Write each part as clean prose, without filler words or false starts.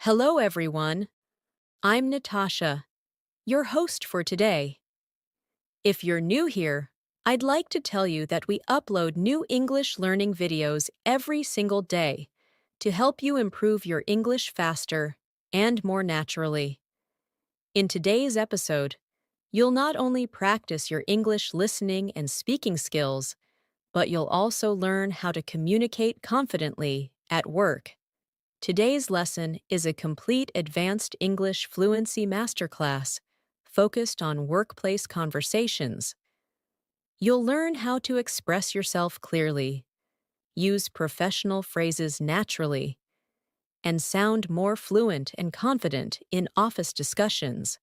Hello, everyone. I'm Natasha, your host for today. If you're new here, I'd like to tell you that we upload new English learning videos every single day to help you improve your English faster and more naturally. In today's episode, you'll not only practice your English listening and speaking skills, but you'll also learn how to communicate confidently at work. Today's lesson is a complete advanced English fluency masterclass focused on workplace conversations. You'll learn how to express yourself clearly, use professional phrases naturally, and sound more fluent and confident in office discussions,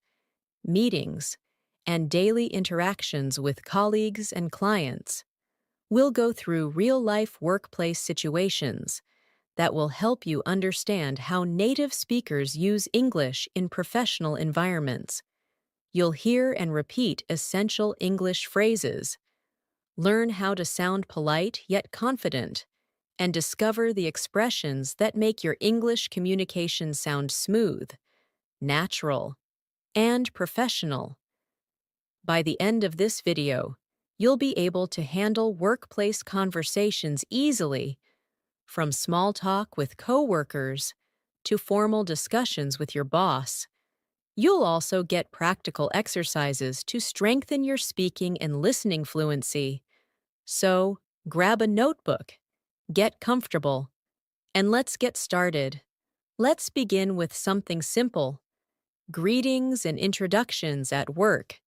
meetings, and daily interactions with colleagues and clients. We'll go through real-life workplace situations that will help you understand how native speakers use English in professional environments. You'll hear and repeat essential English phrases, learn how to sound polite yet confident, and discover the expressions that make your English communication sound smooth, natural, and professional. By the end of this video, you'll be able to handle workplace conversations easily, from small talk with coworkers to formal discussions with your boss. You'll also get practical exercises to strengthen your speaking and listening fluency. So, grab a notebook, get comfortable, and let's get started. Let's begin with something simple: greetings and introductions at work.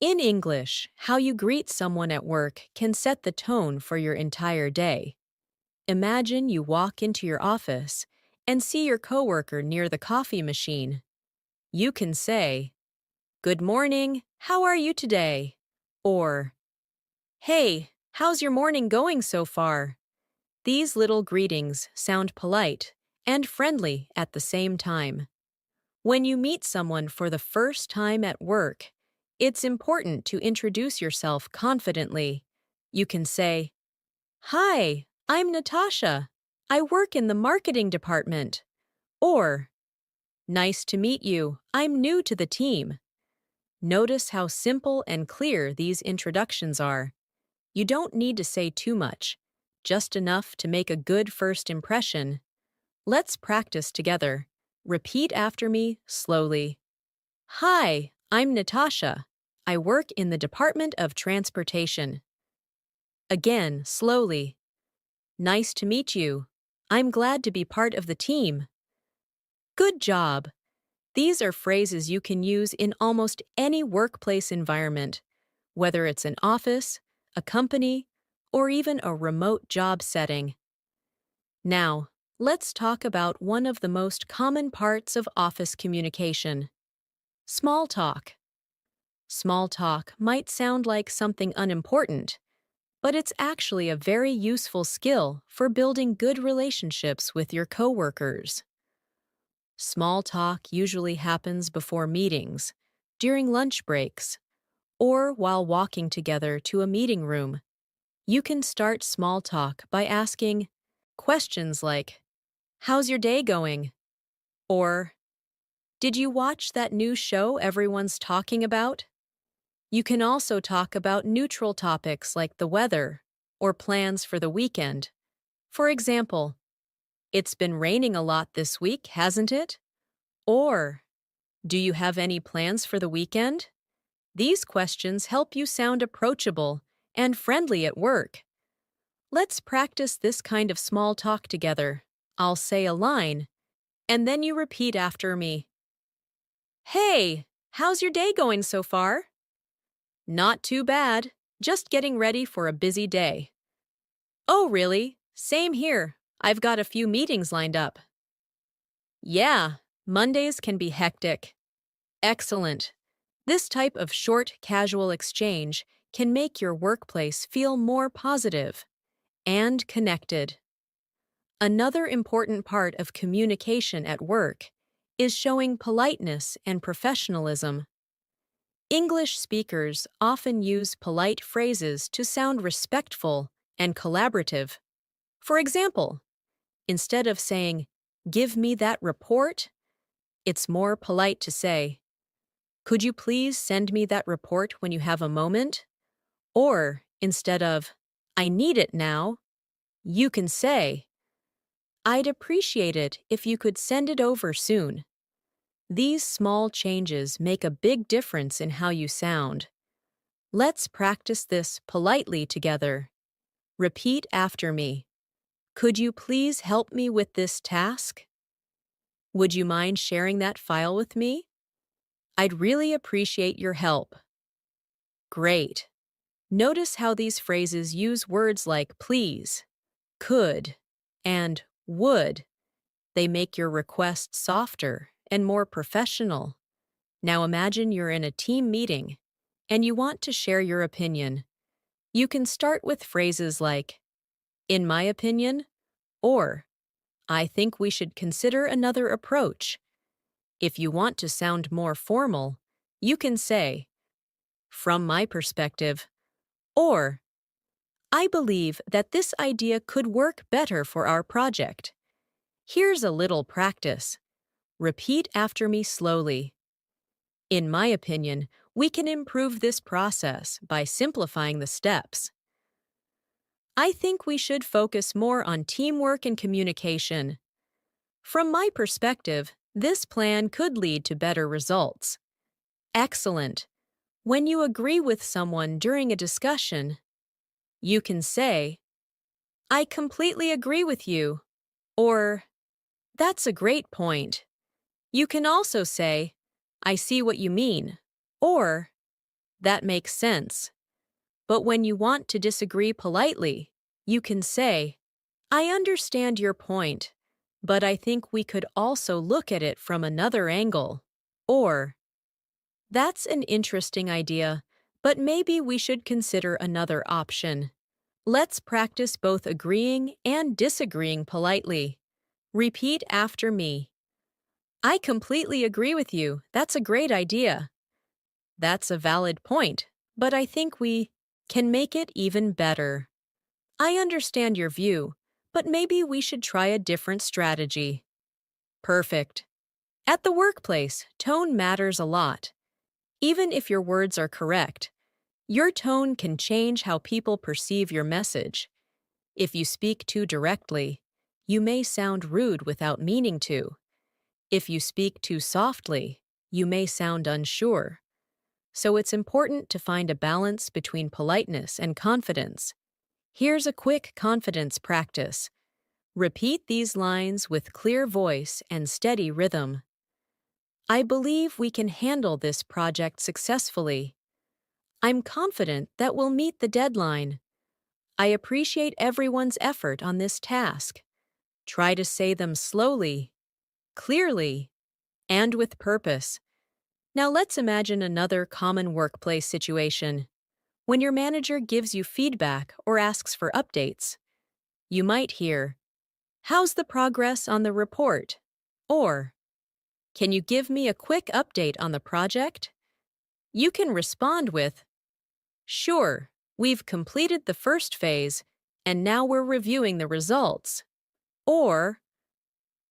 In English, how you greet someone at work can set the tone for your entire day. Imagine you walk into your office and see your coworker near the coffee machine. You can say, "Good morning, how are you today?" Or, "Hey, how's your morning going so far?" These little greetings sound polite and friendly at the same time. When you meet someone for the first time at work, it's important to introduce yourself confidently. You can say, "Hi, I'm Natasha. I work in the marketing department." Or, "Nice to meet you. I'm new to the team." Notice how simple and clear these introductions are. You don't need to say too much, just enough to make a good first impression. Let's practice together. Repeat after me slowly. "Hi, I'm Natasha. I work in the Department of Transportation." Again, slowly. "Nice to meet you. I'm glad to be part of the team." Good job! These are phrases you can use in almost any workplace environment, whether it's an office, a company, or even a remote job setting. Now, let's talk about one of the most common parts of office communication: small talk. Small talk might sound like something unimportant, but it's actually a very useful skill for building good relationships with your coworkers. Small talk usually happens before meetings, during lunch breaks, or while walking together to a meeting room. You can start small talk by asking questions like, "How's your day going?" Or, "Did you watch that new show everyone's talking about?" You can also talk about neutral topics like the weather or plans for the weekend. For example, "It's been raining a lot this week, hasn't it?" Or, "Do you have any plans for the weekend?" These questions help you sound approachable and friendly at work. Let's practice this kind of small talk together. I'll say a line, and then you repeat after me. "Hey, how's your day going so far?" "Not too bad, just getting ready for a busy day." "Oh, really? Same here. I've got a few meetings lined up." "Yeah, Mondays can be hectic." Excellent. This type of short, casual exchange can make your workplace feel more positive and connected. Another important part of communication at work is showing politeness and professionalism. English speakers often use polite phrases to sound respectful and collaborative. For example, instead of saying, Give me that report? It's more polite to say, could you please send me that report when you have a moment? Or, instead of, I need it now, you can say, I'd appreciate it if you could send it over soon. These small changes make a big difference in how you sound. Let's practice this politely together. Repeat after me. Could you please help me with this task? Would you mind sharing that file with me? I'd really appreciate your help. Great. Notice how these phrases use words like please, could, and would. They make your request softer and more professional. Now imagine you're in a team meeting and you want to share your opinion. You can start with phrases like, in my opinion, or I think we should consider another approach. If you want to sound more formal, you can say, from my perspective, or I believe that this idea could work better for our project. Here's a little practice. Repeat after me slowly. In my opinion, we can improve this process by simplifying the steps. I think we should focus more on teamwork and communication. From my perspective, this plan could lead to better results. Excellent. When you agree with someone during a discussion, you can say, I completely agree with you, or that's a great point. You can also say, I see what you mean, or that makes sense. But when you want to disagree politely, you can say, I understand your point, but I think we could also look at it from another angle. Or, that's an interesting idea, but maybe we should consider another option. Let's practice both agreeing and disagreeing politely. Repeat after me. I completely agree with you. That's a great idea. That's a valid point, but I think we can make it even better. I understand your view, but maybe we should try a different strategy. Perfect. At the workplace, tone matters a lot. Even if your words are correct, your tone can change how people perceive your message. If you speak too directly, you may sound rude without meaning to. If you speak too softly, you may sound unsure. So it's important to find a balance between politeness and confidence. Here's a quick confidence practice. Repeat these lines with clear voice and steady rhythm. I believe we can handle this project successfully. I'm confident that we'll meet the deadline. I appreciate everyone's effort on this task. Try to say them slowly, clearly, and with purpose. Now let's imagine another common workplace situation. When your manager gives you feedback or asks for updates, you might hear, how's the progress on the report? Or, can you give me a quick update on the project? You can respond with, sure, we've completed the first phase, and now we're reviewing the results. Or,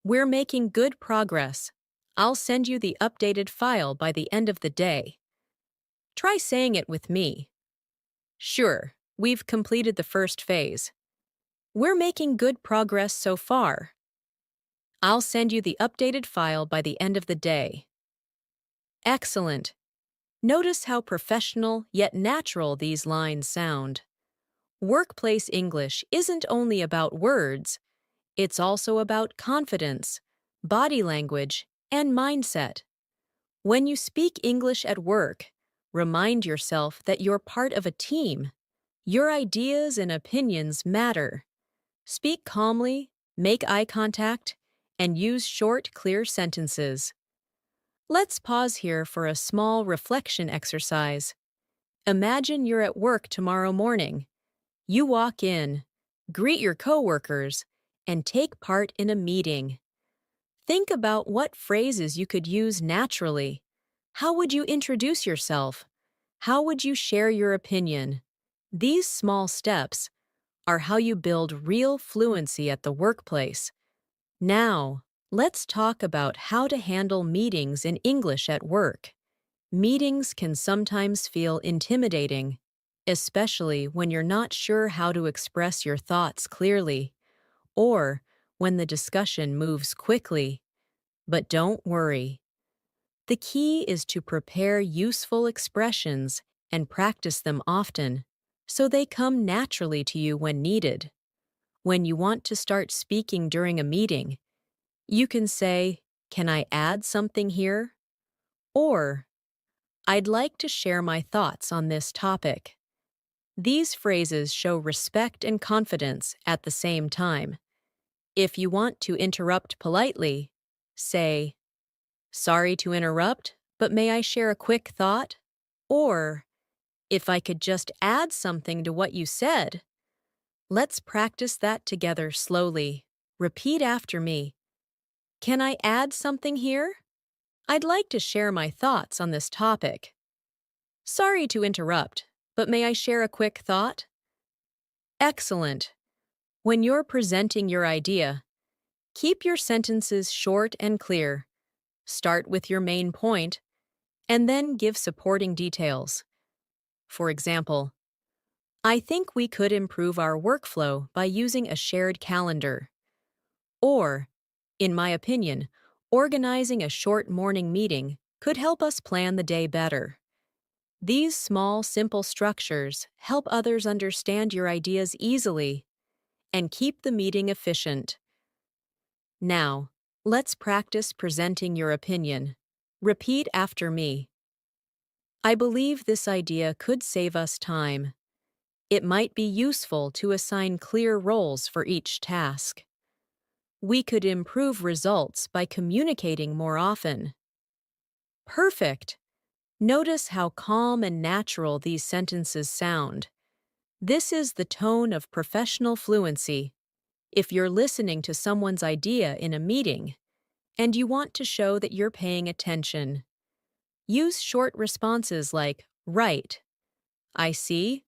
we're making good progress. I'll send you the updated file by the end of the day. Try saying it with me. Sure, we've completed the first phase. We're making good progress so far. I'll send you the updated file by the end of the day. Excellent. Notice how professional yet natural these lines sound. Workplace English isn't only about words, it's also about confidence, body language, and mindset. When you speak English at work, remind yourself that you're part of a team. Your ideas and opinions matter. Speak calmly, make eye contact, and use short, clear sentences. Let's pause here for a small reflection exercise. Imagine you're at work tomorrow morning. You walk in, greet your coworkers, and take part in a meeting. Think about what phrases you could use naturally. How would you introduce yourself? How would you share your opinion? These small steps are how you build real fluency at the workplace. Now, Let's talk about how to handle meetings in English at work. Meetings can sometimes feel intimidating, especially when you're not sure how to express your thoughts clearly, or when the discussion moves quickly. But don't worry. The key is to prepare useful expressions and practice them often, so they come naturally to you when needed. When you want to start speaking during a meeting, you can say, "Can I add something here?" Or, "I'd like to share my thoughts on this topic." These phrases show respect and confidence at the same time. If you want to interrupt politely, say, "Sorry to interrupt, but may I share a quick thought?" Or, "If I could just add something to what you said." Let's practice that together slowly. Repeat after me. "Can I add something here? I'd like to share my thoughts on this topic." "Sorry to interrupt, but may I share a quick thought?" Excellent. When you're presenting your idea, keep your sentences short and clear. Start with your main point, and then give supporting details. For example, "I think we could improve our workflow by using a shared calendar." Or, "In my opinion, organizing a short morning meeting could help us plan the day better." These small, simple structures help others understand your ideas easily and keep the meeting efficient. Now, let's practice presenting your opinion. Repeat after me. "I believe this idea could save us time. It might be useful to assign clear roles for each task. We could improve results by communicating more often." Perfect! Notice how calm and natural these sentences sound. This is the tone of professional fluency. If you're listening to someone's idea in a meeting and you want to show that you're paying attention, use short responses like, "Right," "I see,"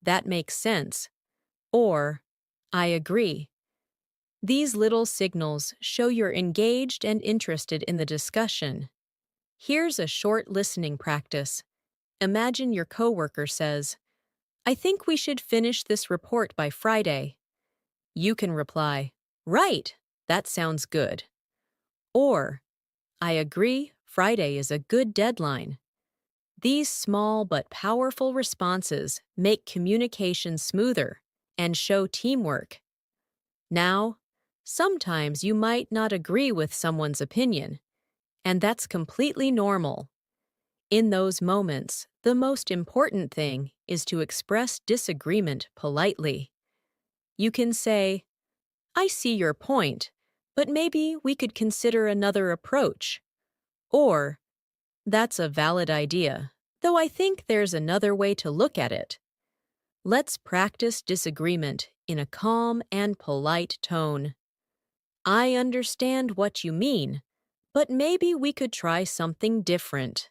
"That makes sense," or "I agree." These little signals show you're engaged and interested in the discussion. Here's a short listening practice. Imagine your coworker says, "I think we should finish this report by Friday." You can reply, "Right, that sounds good." Or, "I agree, Friday is a good deadline." These small but powerful responses make communication smoother and show teamwork. Now, sometimes you might not agree with someone's opinion, and that's completely normal. In those moments, the most important thing is to express disagreement politely. You can say, "I see your point, but maybe we could consider another approach." Or, "That's a valid idea, though I think there's another way to look at it." Let's practice disagreement in a calm and polite tone. "I understand what you mean, but maybe we could try something different."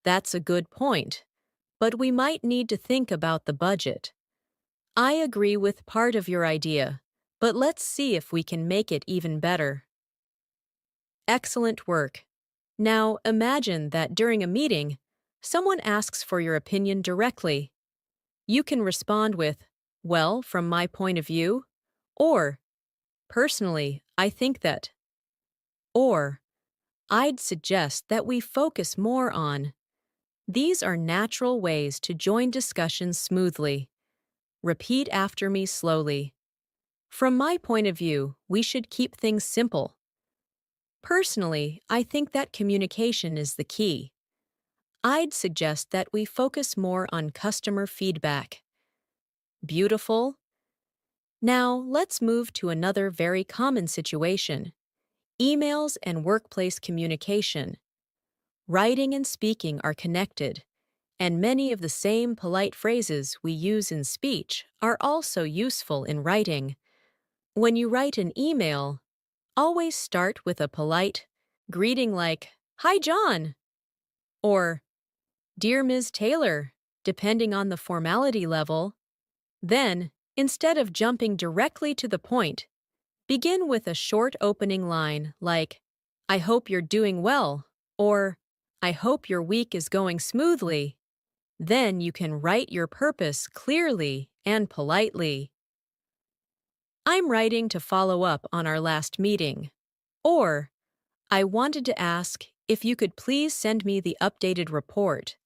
"That's a good point, but we might need to think about the budget." "I agree with part of your idea, but let's see if we can make it even better." Excellent work. Now imagine that during a meeting, someone asks for your opinion directly. You can respond with, "Well, from my point of view," or, "Personally, I think that," or, "I'd suggest that we focus more on." These are natural ways to join discussions smoothly. Repeat after me slowly. "From my point of view, we should keep things simple." "Personally, I think that communication is the key." "I'd suggest that we focus more on customer feedback." Beautiful. Now, let's move to another very common situation: emails and workplace communication. Writing and speaking are connected, and many of the same polite phrases we use in speech are also useful in writing. When you write an email, always start with a polite greeting like, "Hi, John," or "Dear Ms. Taylor," depending on the formality level. Then, instead of jumping directly to the point, Begin with a short opening line like, I hope you're doing well, or I hope your week is going smoothly. Then you can write your purpose clearly and politely. I'm writing to follow up on our last meeting. Or, I wanted to ask if you could please send me the updated report.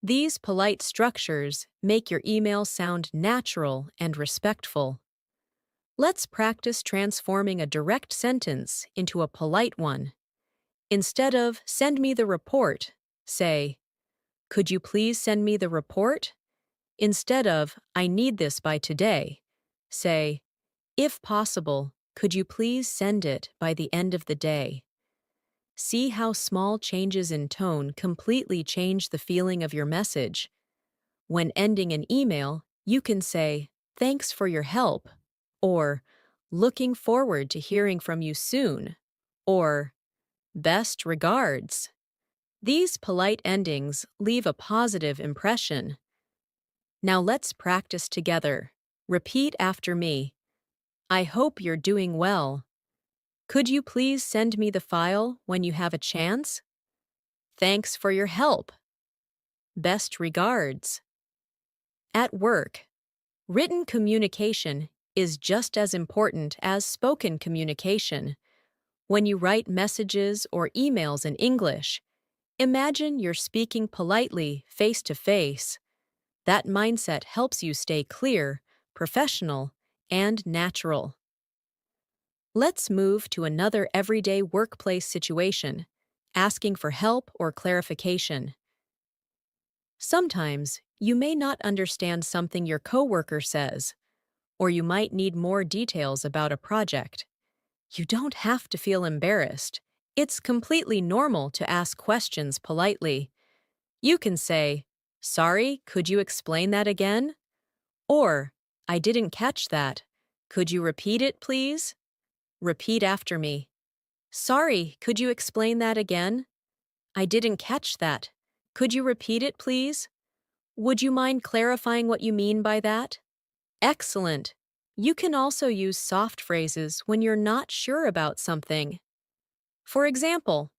These polite structures make your email sound natural and respectful. Let's practice transforming a direct sentence into a polite one. Instead of send me the report, say, could you please send me the report? Instead of I need this by today, say, if possible, could you please send it by the end of the day? See how small changes in tone completely change the feeling of your message. When ending an email, you can say, thanks for your help, or looking forward to hearing from you soon, or best regards. These polite endings leave a positive impression. Now let's practice together. Repeat after me. I hope you're doing well. Could you please send me the file when you have a chance? Thanks for your help. Best regards. At work, written communication is just as important as spoken communication. When you write messages or emails in English, imagine you're speaking politely face to face. That mindset helps you stay clear, professional, and natural. Let's move to another everyday workplace situation, asking for help or clarification. Sometimes, you may not understand something your coworker says, or you might need more details about a project. You don't have to feel embarrassed. It's completely normal to ask questions politely. You can say, sorry, could you explain that again? Or, I didn't catch that. Could you repeat it, please? Repeat after me. Sorry, could you explain that again? I didn't catch that. Could you repeat it, please? Would you mind clarifying what you mean by that? Excellent. You can also use soft phrases when you're not sure about something. For example,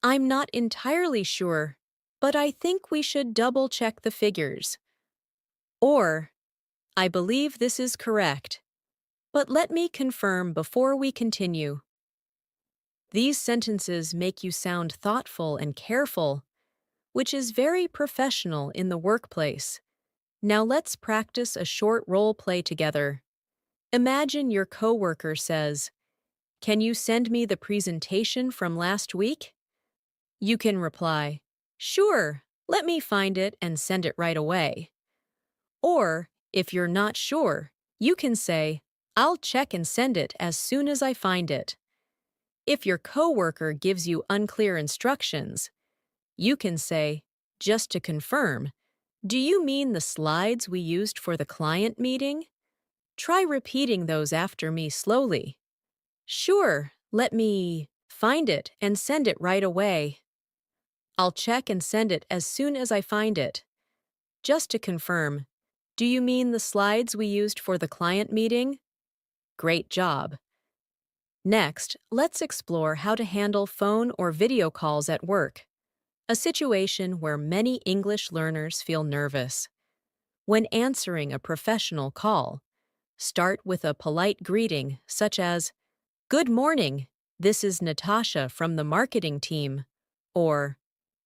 I'm not entirely sure, but I think we should double-check the figures. Or, I believe this is correct, but let me confirm before we continue. These sentences make you sound thoughtful and careful, which is very professional in the workplace. Now let's practice a short role play together. Imagine your coworker says, can you send me the presentation from last week? You can reply, sure, let me find it and send it right away. Or, if you're not sure, you can say, I'll check and send it as soon as I find it. If your coworker gives you unclear instructions, you can say, just to confirm, do you mean the slides we used for the client meeting? Try repeating those after me slowly. Sure, let me find it and send it right away. I'll check and send it as soon as I find it. Just to confirm, do you mean the slides we used for the client meeting? Great job. Next, let's explore how to handle phone or video calls at work, a situation where many English learners feel nervous. When answering a professional call, start with a polite greeting such as, good morning, this is Natasha from the marketing team, or,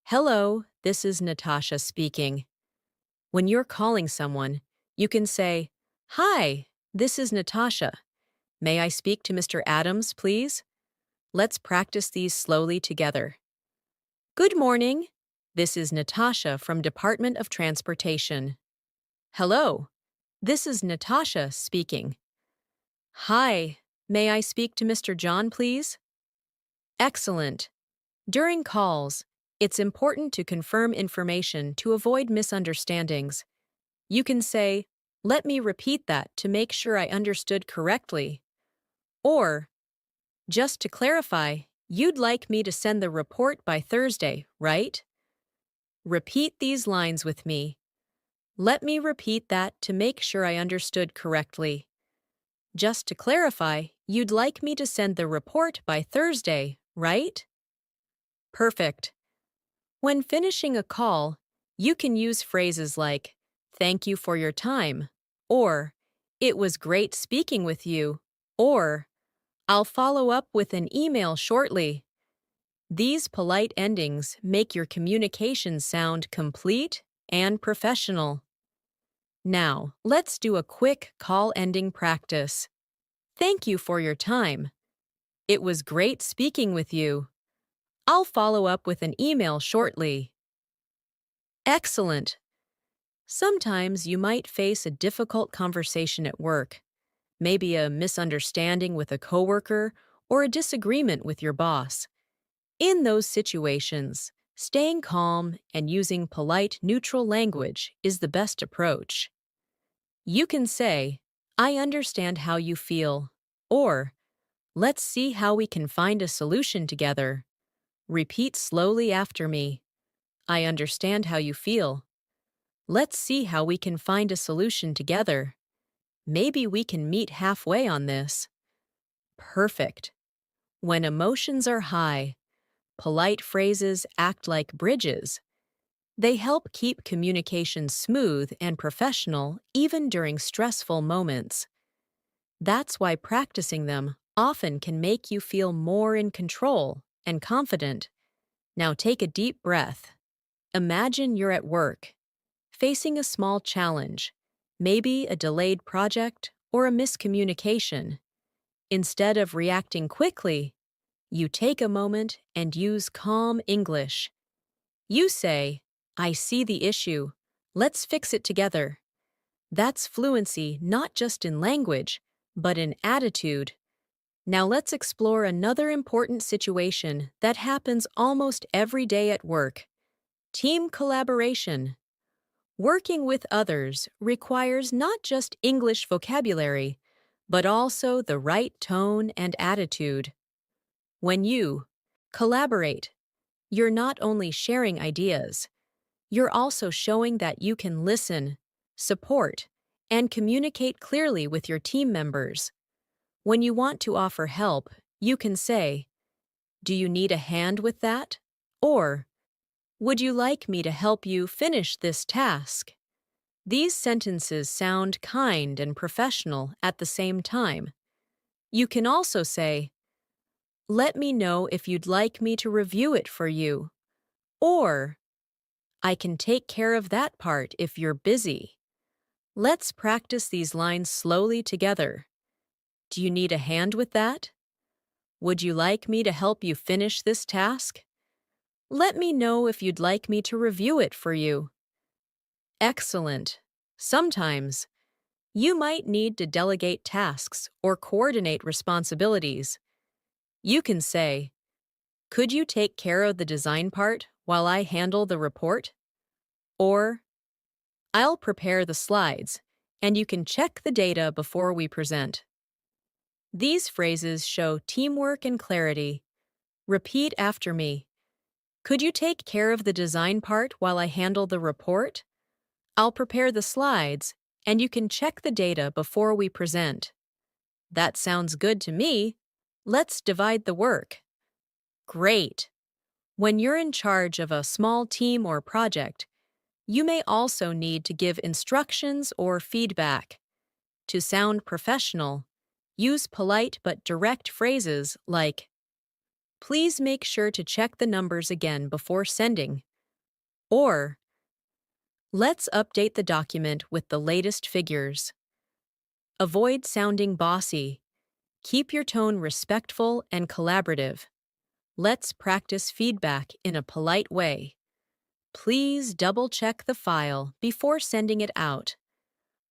hello, this is Natasha speaking. When you're calling someone, you can say, hi, this is Natasha. May I speak to Mr. Adams, please? Let's practice these slowly together. Good morning. This is Natasha from Department of Transportation. Hello. This is Natasha speaking. Hi. May I speak to Mr. John, please? Excellent. During calls, it's important to confirm information to avoid misunderstandings. You can say, let me repeat that to make sure I understood correctly. Or, just to clarify, you'd like me to send the report by Thursday, right? Repeat these lines with me. Let me repeat that to make sure I understood correctly. Just to clarify, you'd like me to send the report by Thursday, right? Perfect. When finishing a call, you can use phrases like, "Thank you for your time," or "It was great speaking with you," or "I'll follow up with an email shortly." These polite endings make your communication sound complete and professional. Now, let's do a quick call ending practice. Thank you for your time. It was great speaking with you. I'll follow up with an email shortly. Excellent. Sometimes you might face a difficult conversation at work, maybe a misunderstanding with a coworker or a disagreement with your boss. In those situations, staying calm and using polite, neutral language is the best approach. You can say, "I understand how you feel," or "Let's see how we can find a solution together." Repeat slowly after me. "I understand how you feel. Let's see how we can find a solution together. Maybe we can meet halfway on this." Perfect. When emotions are high, polite phrases act like bridges. They help keep communication smooth and professional even during stressful moments. That's why practicing them often can make you feel more in control and confident. Now take a deep breath. Imagine you're at work, facing a small challenge, maybe a delayed project or a miscommunication. Instead of reacting quickly, you take a moment and use calm English. You say, "I see the issue. Let's fix it together." That's fluency not just in language, but in attitude. Now let's explore another important situation that happens almost every day at work: team collaboration. Working with others requires not just English vocabulary, but also the right tone and attitude. When you collaborate, you're not only sharing ideas, you're also showing that you can listen, support, and communicate clearly with your team members. When you want to offer help, you can say, "Do you need a hand with that?" Or, "Would you like me to help you finish this task?" These sentences sound kind and professional at the same time. You can also say, "Let me know if you'd like me to review it for you." Or, "I can take care of that part if you're busy." Let's practice these lines slowly together. Do you need a hand with that? Would you like me to help you finish this task? Let me know if you'd like me to review it for you. Excellent. Sometimes, you might need to delegate tasks or coordinate responsibilities. You can say, "Could you take care of the design part while I handle the report?" Or, "I'll prepare the slides, and you can check the data before we present." These phrases show teamwork and clarity. Repeat after me. "Could you take care of the design part while I handle the report? I'll prepare the slides, and you can check the data before we present." That sounds good to me. Let's divide the work. Great. When you're in charge of a small team or project, you may also need to give instructions or feedback. To sound professional, use polite but direct phrases like, "Please make sure to check the numbers again before sending," or "Let's update the document with the latest figures." Avoid sounding bossy. Keep your tone respectful and collaborative. Let's practice feedback in a polite way. Please double-check the file before sending it out.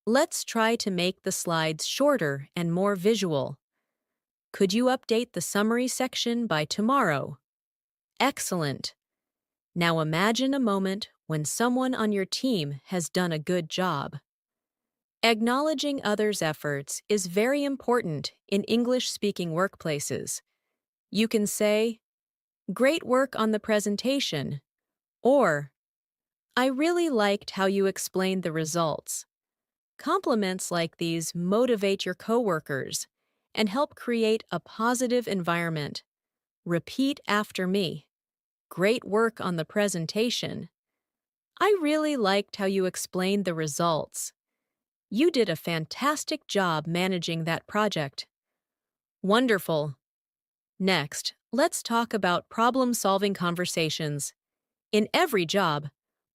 Let's try to make the slides shorter and more visual. Could you update the summary section by tomorrow? Excellent. Now imagine a moment when someone on your team has done a good job. Acknowledging others' efforts is very important in English-speaking workplaces. You can say, "Great work on the presentation," or "I really liked how you explained the results." Compliments like these motivate your coworkers and help create a positive environment. Repeat after me. Great work on the presentation. I really liked how you explained the results. You did a fantastic job managing that project. Wonderful. Next, let's talk about problem-solving conversations. In every job,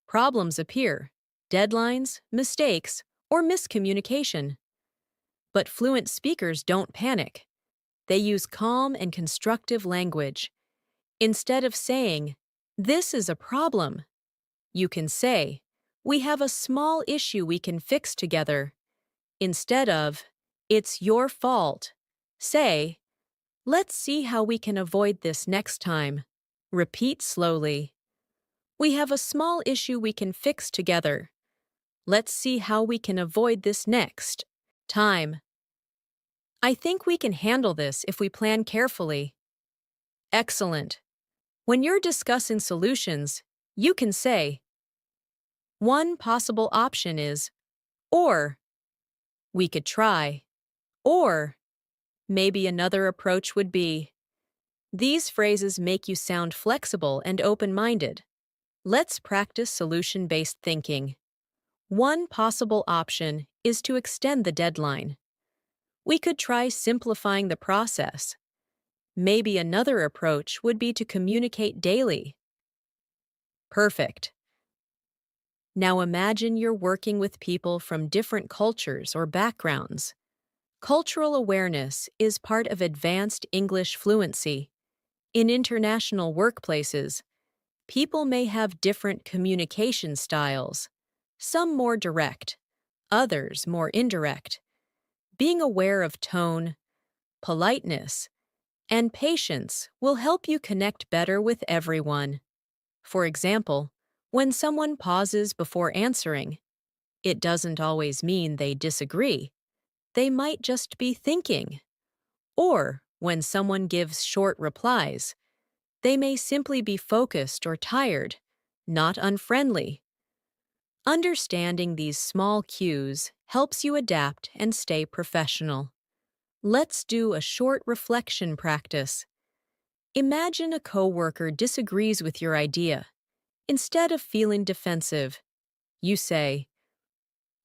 problems appear, deadlines, mistakes, or miscommunication. But fluent speakers don't panic. They use calm and constructive language. Instead of saying, "This is a problem," you can say, "We have a small issue we can fix together." Instead of, "It's your fault," say, "Let's see how we can avoid this next time." Repeat slowly. "We have a small issue we can fix together. Let's see how we can avoid this next time. I think we can handle this if we plan carefully." Excellent. When you're discussing solutions, you can say, "One possible option is," or "We could try," or "Maybe another approach would be." These phrases make you sound flexible and open-minded. Let's practice solution-based thinking. One possible option is to extend the deadline. We could try simplifying the process. Maybe another approach would be to communicate daily. Perfect. Now imagine you're working with people from different cultures or backgrounds. Cultural awareness is part of advanced English fluency. In international workplaces, people may have different communication styles, some more direct, others more indirect. Being aware of tone, politeness, and patience will help you connect better with everyone. For example, when someone pauses before answering, it doesn't always mean they disagree. They might just be thinking. Or when someone gives short replies, they may simply be focused or tired, not unfriendly. Understanding these small cues helps you adapt and stay professional. Let's do a short reflection practice. Imagine a coworker disagrees with your idea. Instead of feeling defensive, you say,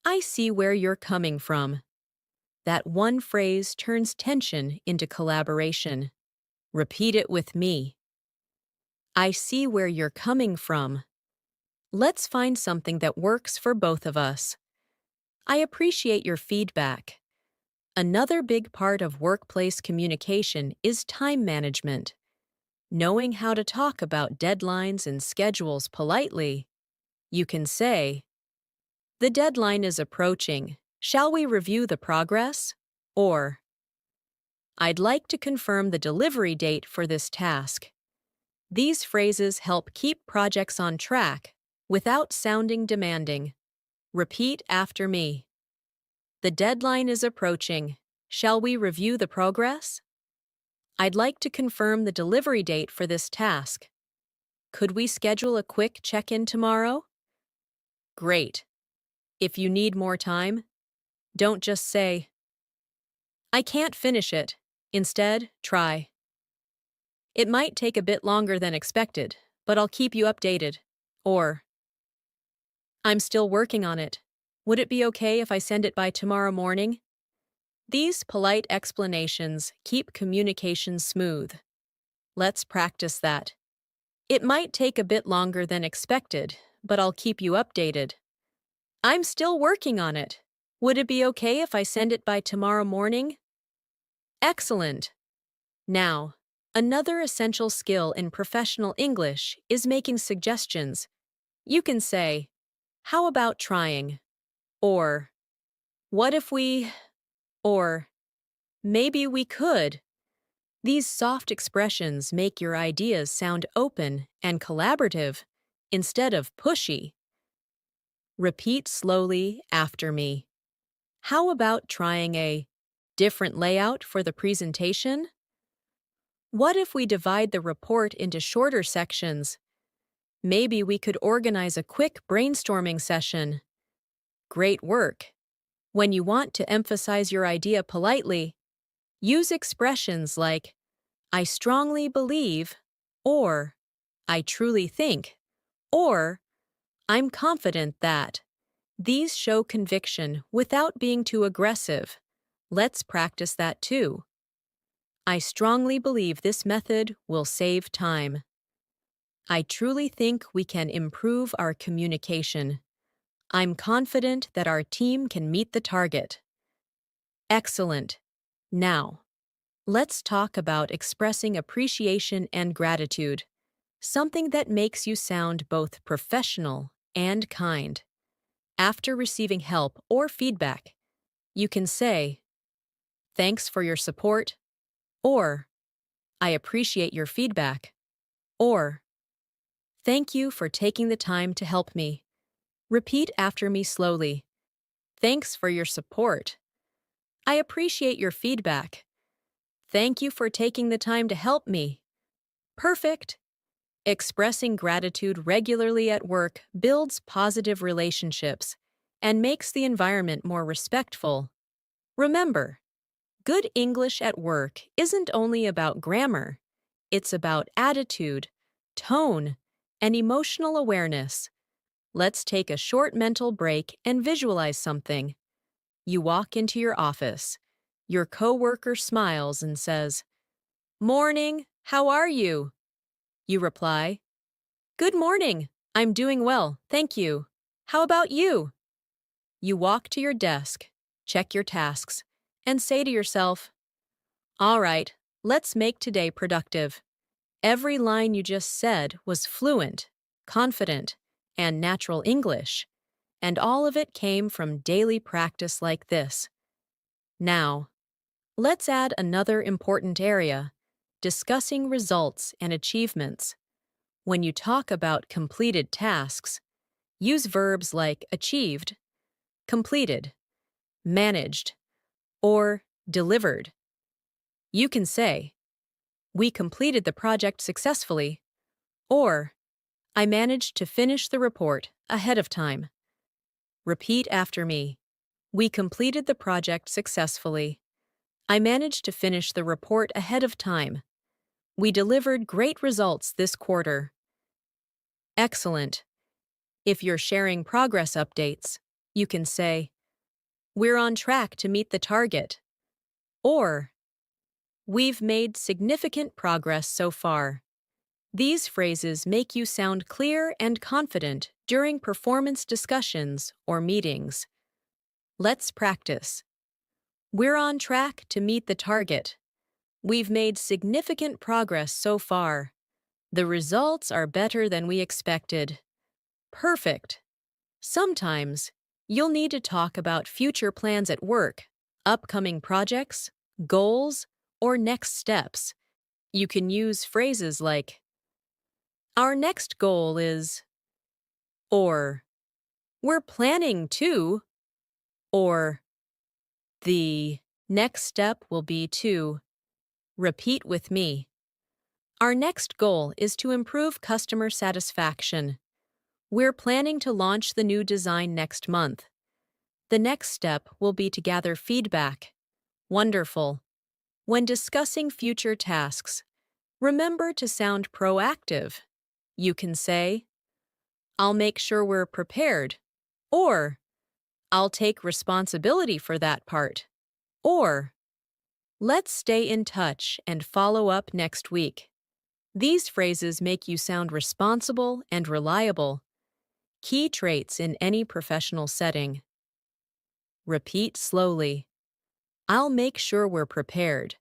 "I see where you're coming from." That one phrase turns tension into collaboration. Repeat it with me. I see where you're coming from. Let's find something that works for both of us. I appreciate your feedback. Another big part of workplace communication is time management. Knowing how to talk about deadlines and schedules politely, you can say, "The deadline is approaching. Shall we review the progress?" Or, "I'd like to confirm the delivery date for this task." These phrases help keep projects on track without sounding demanding. Repeat after me. The deadline is approaching. Shall we review the progress? I'd like to confirm the delivery date for this task. Could we schedule a quick check-in tomorrow? Great. If you need more time, don't just say, "I can't finish it." Instead, try, "It might take a bit longer than expected, but I'll keep you updated." Or, "I'm still working on it. Would it be okay if I send it by tomorrow morning?" These polite explanations keep communication smooth. Let's practice that. "It might take a bit longer than expected, but I'll keep you updated." "I'm still working on it. Would it be okay if I send it by tomorrow morning?" Excellent. Now, another essential skill in professional English is making suggestions. You can say, "How about trying?" Or, "What if we?" Or, "Maybe we could." These soft expressions make your ideas sound open and collaborative instead of pushy. Repeat slowly after me. How about trying a different layout for the presentation? What if we divide the report into shorter sections? Maybe we could organize a quick brainstorming session. Great work. When you want to emphasize your idea politely, use expressions like, I strongly believe, or I truly think, or I'm confident that. These show conviction without being too aggressive. Let's practice that too. I strongly believe this method will save time. I truly think we can improve our communication. I'm confident that our team can meet the target. Excellent. Now, let's talk about expressing appreciation and gratitude, something that makes you sound both professional and kind. After receiving help or feedback, you can say, thanks for your support, or I appreciate your feedback, or thank you for taking the time to help me. Repeat after me slowly. Thanks for your support. I appreciate your feedback. Thank you for taking the time to help me. Perfect. Expressing gratitude regularly at work builds positive relationships and makes the environment more respectful. Remember, good English at work isn't only about grammar. It's about attitude, tone, and emotional awareness. Let's take a short mental break and visualize something. You walk into your office. Your coworker smiles and says, "Morning, how are you?" You reply, "Good morning, I'm doing well, thank you. How about you?" You walk to your desk, check your tasks, and say to yourself, "All right, let's make today productive." Every line you just said was fluent, confident, and natural English, and all of it came from daily practice like this. Now, let's add another important area, discussing results and achievements. When you talk about completed tasks, use verbs like achieved, completed, managed, or delivered. You can say, we completed the project successfully, or I managed to finish the report ahead of time. Repeat after me. We completed the project successfully. I managed to finish the report ahead of time. We delivered great results this quarter. Excellent. If you're sharing progress updates, you can say, we're on track to meet the target. Or, we've made significant progress so far. These phrases make you sound clear and confident during performance discussions or meetings. Let's practice. We're on track to meet the target. We've made significant progress so far. The results are better than we expected. Perfect. Sometimes, you'll need to talk about future plans at work, upcoming projects, goals, or next steps. You can use phrases like, our next goal is, or we're planning to, or the next step will be to. Repeat with me. Our next goal is to improve customer satisfaction. We're planning to launch the new design next month. The next step will be to gather feedback. Wonderful. When discussing future tasks, remember to sound proactive. You can say, I'll make sure we're prepared, or I'll take responsibility for that part, or let's stay in touch and follow up next week. These phrases make you sound responsible and reliable, key traits in any professional setting. Repeat slowly. I'll make sure we're prepared.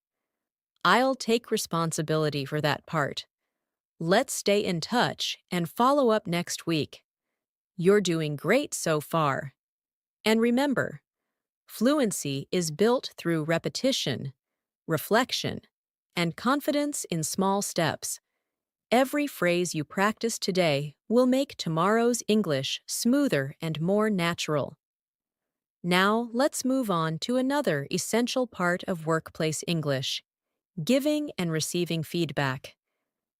I'll take responsibility for that part. Let's stay in touch and follow up next week. You're doing great so far. And remember, fluency is built through repetition, reflection, and confidence in small steps. Every phrase you practice today will make tomorrow's English smoother and more natural. Now, let's move on to another essential part of workplace English, giving and receiving feedback.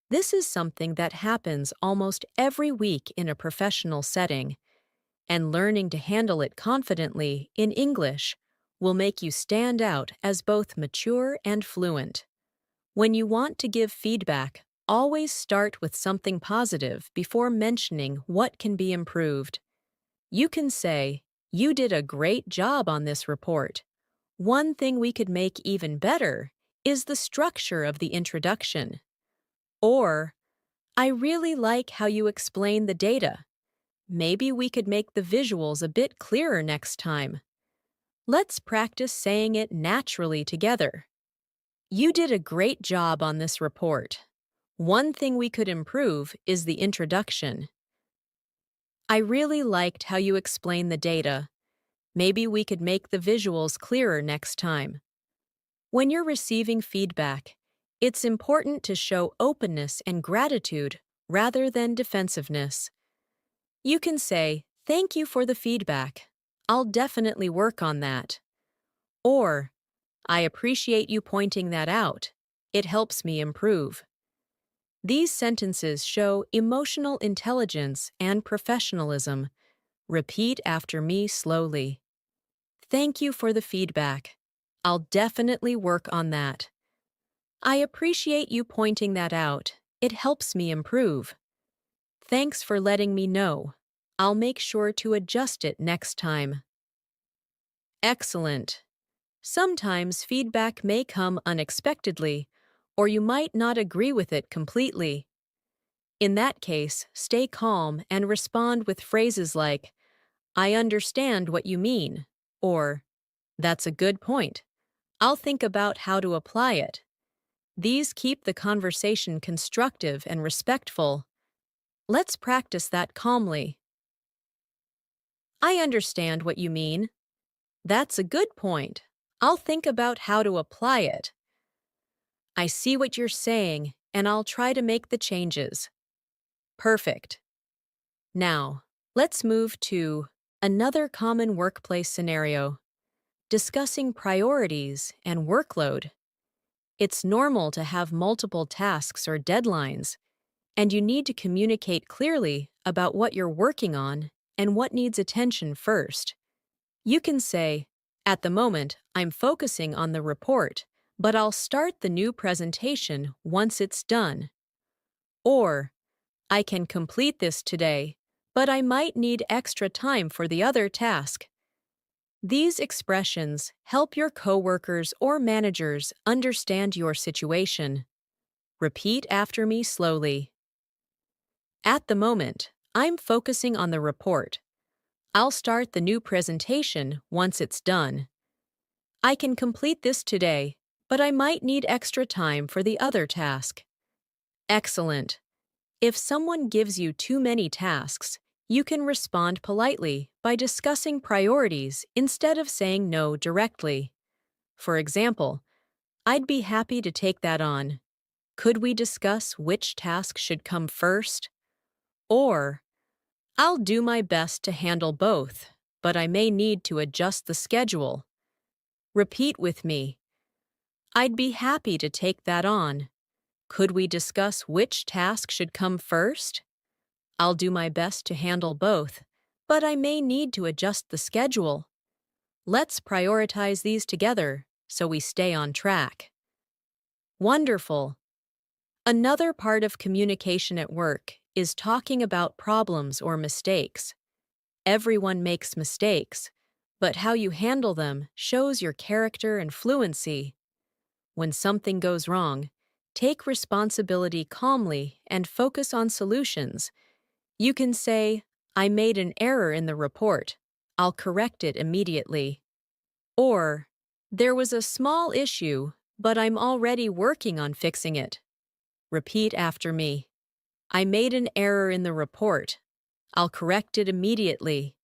This is something that happens almost every week in a professional setting, and learning to handle it confidently in English will make you stand out as both mature and fluent. When you want to give feedback, always start with something positive before mentioning what can be improved. You can say, "You did a great job on this report. One thing we could make even better is the structure of the introduction." Or, "I really like how you explain the data. Maybe we could make the visuals a bit clearer next time." Let's practice saying it naturally together. "You did a great job on this report. One thing we could improve is the introduction." "I really liked how you explained the data. Maybe we could make the visuals clearer next time." When you're receiving feedback, it's important to show openness and gratitude rather than defensiveness. You can say, "Thank you for the feedback. I'll definitely work on that." Or, "I appreciate you pointing that out. It helps me improve." These sentences show emotional intelligence and professionalism. Repeat after me slowly. "Thank you for the feedback. I'll definitely work on that. I appreciate you pointing that out. It helps me improve. Thanks for letting me know. I'll make sure to adjust it next time." Excellent. Sometimes feedback may come unexpectedly, or you might not agree with it completely. In that case, stay calm and respond with phrases like, "I understand what you mean," or, "That's a good point. I'll think about how to apply it." These keep the conversation constructive and respectful. Let's practice that calmly. "I understand what you mean. That's a good point. I'll think about how to apply it." "I see what you're saying, and I'll try to make the changes." Perfect. Now, let's move to another common workplace scenario: discussing priorities and workload. It's normal to have multiple tasks or deadlines, and you need to communicate clearly about what you're working on and what needs attention first. You can say, "At the moment, I'm focusing on the report, but I'll start the new presentation once it's done." Or, "I can complete this today, but I might need extra time for the other task." These expressions help your coworkers or managers understand your situation. Repeat after me slowly. "At the moment, I'm focusing on the report. I'll start the new presentation once it's done. I can complete this today, but I might need extra time for the other task." Excellent. If someone gives you too many tasks, you can respond politely by discussing priorities instead of saying no directly. For example, "I'd be happy to take that on. Could we discuss which task should come first?" Or, "I'll do my best to handle both, but I may need to adjust the schedule." Repeat with me. "I'd be happy to take that on. Could we discuss which task should come first? I'll do my best to handle both, but I may need to adjust the schedule." Let's prioritize these together so we stay on track. Wonderful. Another part of communication at work is talking about problems or mistakes. Everyone makes mistakes, but how you handle them shows your character and fluency. When something goes wrong, take responsibility calmly and focus on solutions. You can say, "I made an error in the report. I'll correct it immediately." Or, "There was a small issue, but I'm already working on fixing it." Repeat after me. "I made an error in the report. I'll correct it immediately.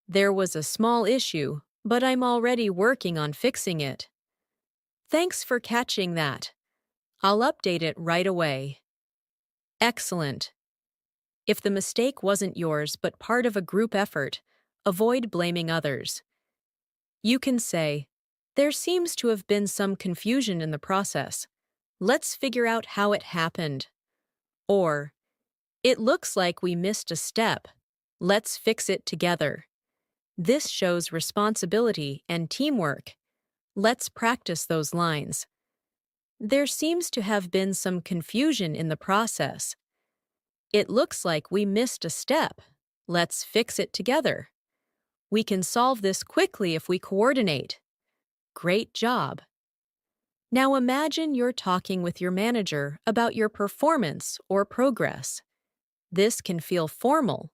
There was a small issue, but I'm already working on fixing it." Thanks for catching that. I'll update it right away. Excellent. If the mistake wasn't yours but part of a group effort, avoid blaming others. You can say, "There seems to have been some confusion in the process. Let's figure out how it happened." Or, "It looks like we missed a step. Let's fix it together. This shows responsibility and teamwork. Let's practice those lines. There seems to have been some confusion in the process. It looks like we missed a step. Let's fix it together. We can solve this quickly if we coordinate. Great job. Now imagine you're talking with your manager about your performance or progress. This can feel formal,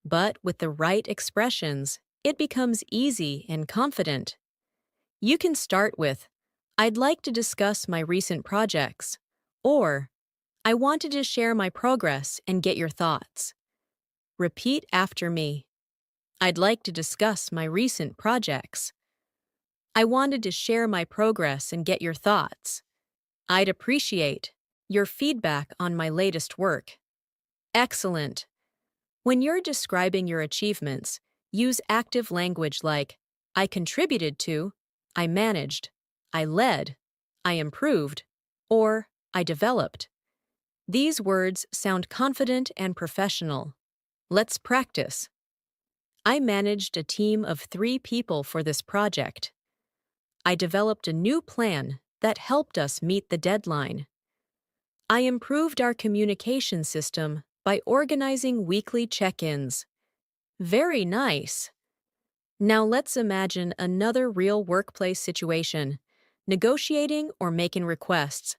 but with the right expressions, it becomes easy and confident. You can start with, "I'd like to discuss my recent projects," or "I wanted to share my progress and get your thoughts." Repeat after me. I'd like to discuss my recent projects. I wanted to share my progress and get your thoughts. I'd appreciate your feedback on my latest work. Excellent. When you're describing your achievements, use active language like, I contributed to, I managed, I led, I improved, or I developed. These words sound confident and professional. Let's practice. I managed a team of 3 people for this project. I developed a new plan that helped us meet the deadline. I improved our communication system by organizing weekly check-ins. Very nice. Now let's imagine another real workplace situation, negotiating or making requests.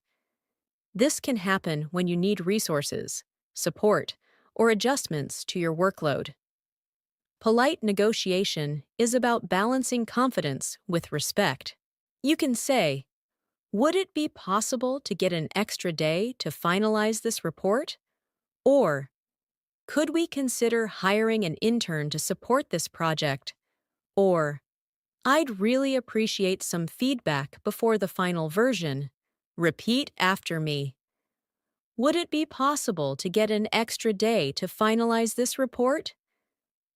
This can happen when you need resources, support, or adjustments to your workload. Polite negotiation is about balancing confidence with respect. You can say, "Would it be possible to get an extra day to finalize this report?" Or, "Could we consider hiring an intern to support this project?" Or, "I'd really appreciate some feedback before the final version." Repeat after me. Would it be possible to get an extra day to finalize this report?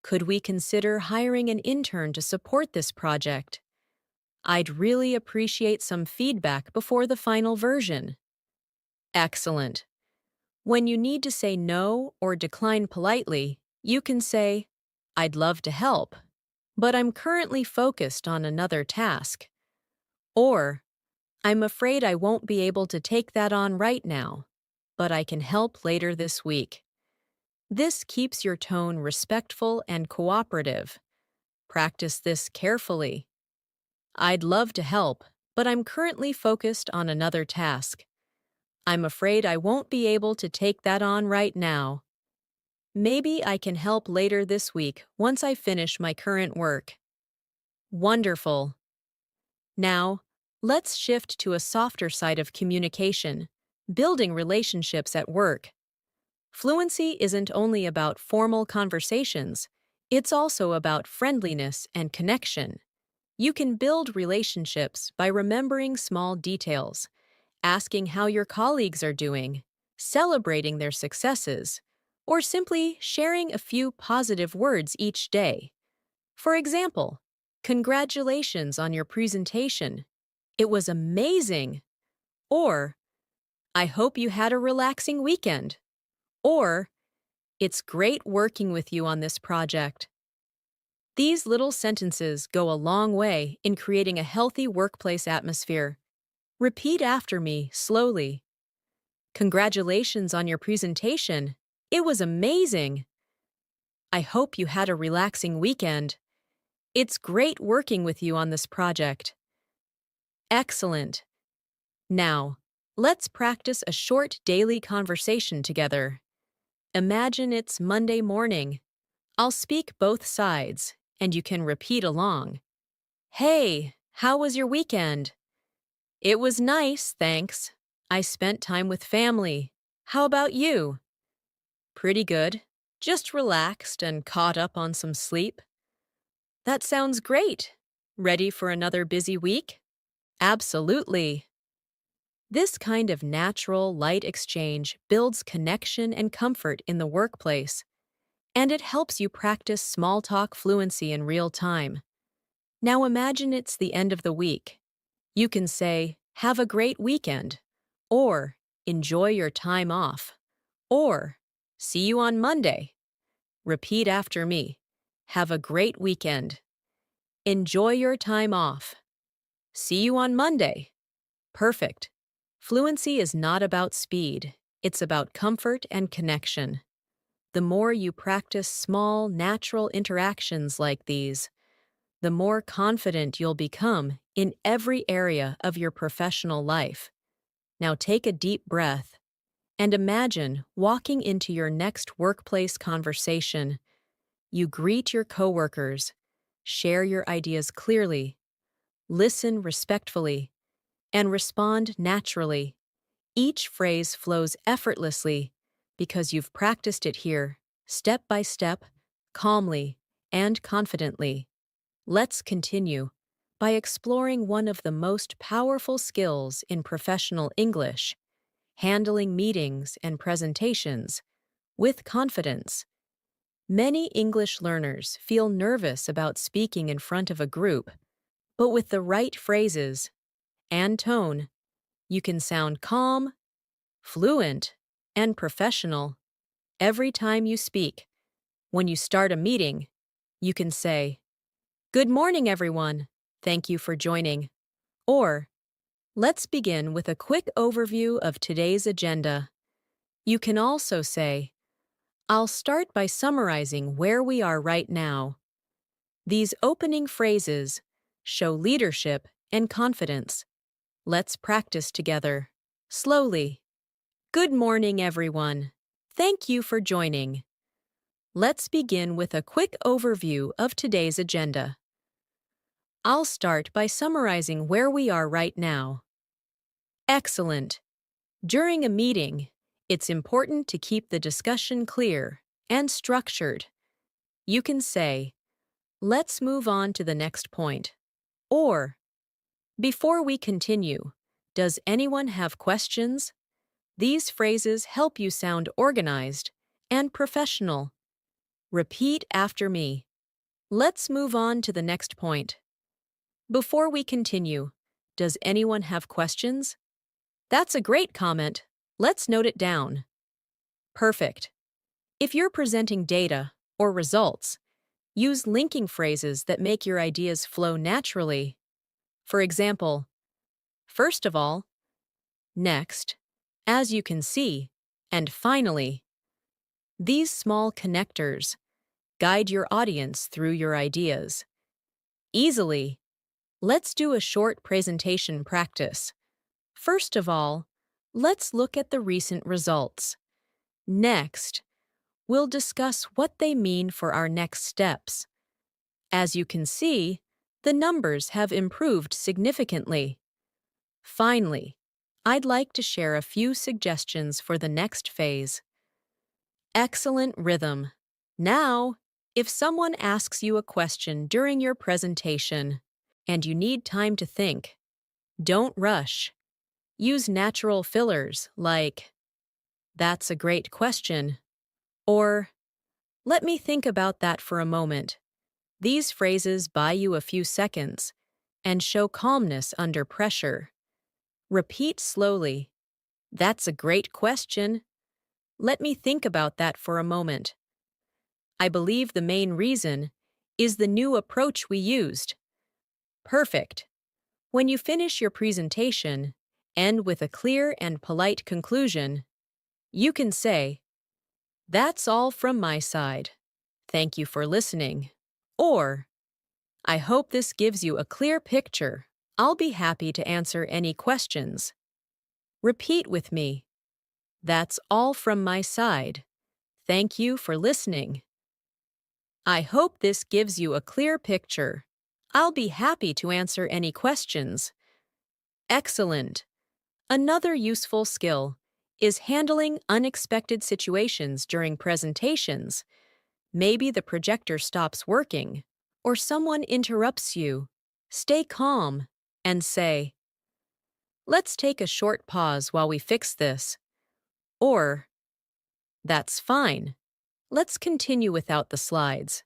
Could we consider hiring an intern to support this project? I'd really appreciate some feedback before the final version. Excellent. When you need to say no or decline politely, you can say, "I'd love to help, but I'm currently focused on another task." Or, "I'm afraid I won't be able to take that on right now, but I can help later this week." This keeps your tone respectful and cooperative. Practice this carefully. I'd love to help, but I'm currently focused on another task. I'm afraid I won't be able to take that on right now. Maybe I can help later this week once I finish my current work. Wonderful. Now, let's shift to a softer side of communication, building relationships at work. Fluency isn't only about formal conversations, it's also about friendliness and connection. You can build relationships by remembering small details, asking how your colleagues are doing, celebrating their successes, or simply sharing a few positive words each day. For example, "Congratulations on your presentation. It was amazing." Or, "I hope you had a relaxing weekend." Or, "It's great working with you on this project." These little sentences go a long way in creating a healthy workplace atmosphere. Repeat after me slowly. Congratulations on your presentation. It was amazing. I hope you had a relaxing weekend. It's great working with you on this project. Excellent. Now, let's practice a short daily conversation together. Imagine it's Monday morning. I'll speak both sides, and you can repeat along. Hey, how was your weekend? It was nice, thanks. I spent time with family. How about you? Pretty good. Just relaxed and caught up on some sleep. That sounds great. Ready for another busy week? Absolutely. This kind of natural, light exchange builds connection and comfort in the workplace, and it helps you practice small talk fluency in real time. Now imagine it's the end of the week. You can say, "Have a great weekend," or "Enjoy your time off," or "See you on Monday." Repeat after me. Have a great weekend. Enjoy your time off. See you on Monday. Perfect. Fluency is not about speed, it's about comfort and connection. The more you practice small, natural interactions like these, the more confident you'll become in every area of your professional life. Now take a deep breath and imagine walking into your next workplace conversation. You greet your coworkers, share your ideas clearly, listen respectfully, and respond naturally. Each phrase flows effortlessly because you've practiced it here, step by step, calmly, and confidently. Let's continue by exploring one of the most powerful skills in professional English: handling meetings and presentations with confidence. Many English learners feel nervous about speaking in front of a group, but with the right phrases and tone, you can sound calm, fluent, and professional every time you speak. When you start a meeting, you can say, "Good morning, everyone. Thank you for joining." Or, "Let's begin with a quick overview of today's agenda." You can also say, "I'll start by summarizing where we are right now." These opening phrases show leadership and confidence. Let's practice together. Slowly. Good morning, everyone. Thank you for joining. Let's begin with a quick overview of today's agenda. I'll start by summarizing where we are right now. Excellent. During a meeting, it's important to keep the discussion clear and structured. You can say, "Let's move on to the next point." Or, "Before we continue, does anyone have questions?" These phrases help you sound organized and professional. Repeat after me. Let's move on to the next point. Before we continue, does anyone have questions? That's a great comment. Let's note it down. Perfect. If you're presenting data or results, use linking phrases that make your ideas flow naturally. For example, first of all, next, as you can see, and finally. These small connectors guide your audience through your ideas. Easily. Let's do a short presentation practice. First of all, let's look at the recent results. Next, we'll discuss what they mean for our next steps. As you can see, the numbers have improved significantly. Finally, I'd like to share a few suggestions for the next phase. Excellent rhythm. Now, if someone asks you a question during your presentation and you need time to think, don't rush. Use natural fillers like, "That's a great question," or, "Let me think about that for a moment." These phrases buy you a few seconds and show calmness under pressure. Repeat slowly. "That's a great question. Let me think about that for a moment." I believe the main reason is the new approach we used. Perfect. When you finish your presentation, end with a clear and polite conclusion. You can say, "That's all from my side. Thank you for listening." Or, "I hope this gives you a clear picture. I'll be happy to answer any questions." Repeat with me. "That's all from my side. Thank you for listening." I hope this gives you a clear picture. I'll be happy to answer any questions. Excellent. Another useful skill is handling unexpected situations during presentations. Maybe the projector stops working, or someone interrupts you. Stay calm and say, "Let's take a short pause while we fix this." Or, "That's fine. Let's continue without the slides."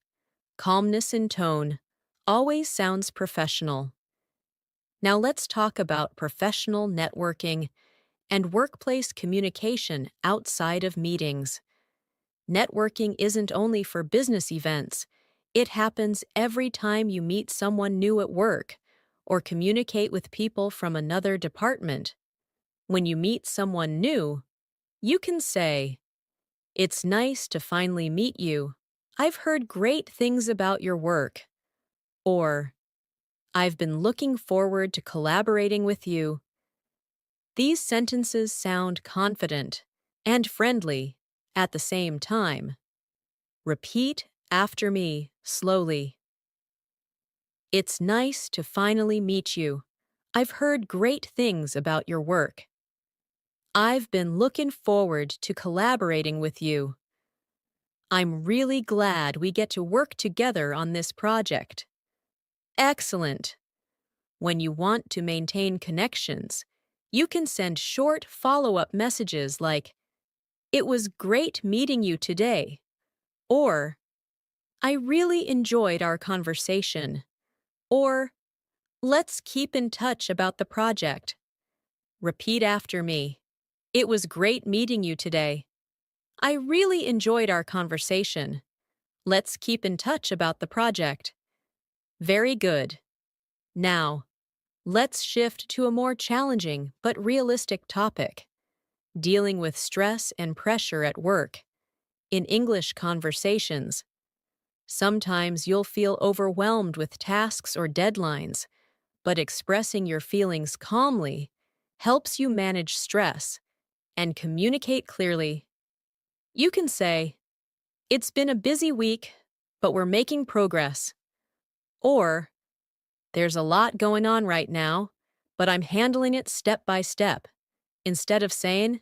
Calmness in tone always sounds professional. Now let's talk about professional networking and workplace communication outside of meetings. Networking isn't only for business events, it happens every time you meet someone new at work or communicate with people from another department. When you meet someone new, you can say, "It's nice to finally meet you. I've heard great things about your work." Or, "I've been looking forward to collaborating with you." These sentences sound confident and friendly at the same time. Repeat after me slowly. It's nice to finally meet you. I've heard great things about your work. I've been looking forward to collaborating with you. I'm really glad we get to work together on this project. Excellent. When you want to maintain connections, you can send short follow-up messages like, "It was great meeting you today," or "I really enjoyed our conversation," or "Let's keep in touch about the project." Repeat after me. It was great meeting you today. I really enjoyed our conversation. Let's keep in touch about the project. Very good. Now, let's shift to a more challenging but realistic topic: dealing with stress and pressure at work. In English conversations, sometimes you'll feel overwhelmed with tasks or deadlines, but expressing your feelings calmly helps you manage stress and communicate clearly. You can say, "It's been a busy week, but we're making progress." Or, "There's a lot going on right now, but I'm handling it step by step." Instead of saying,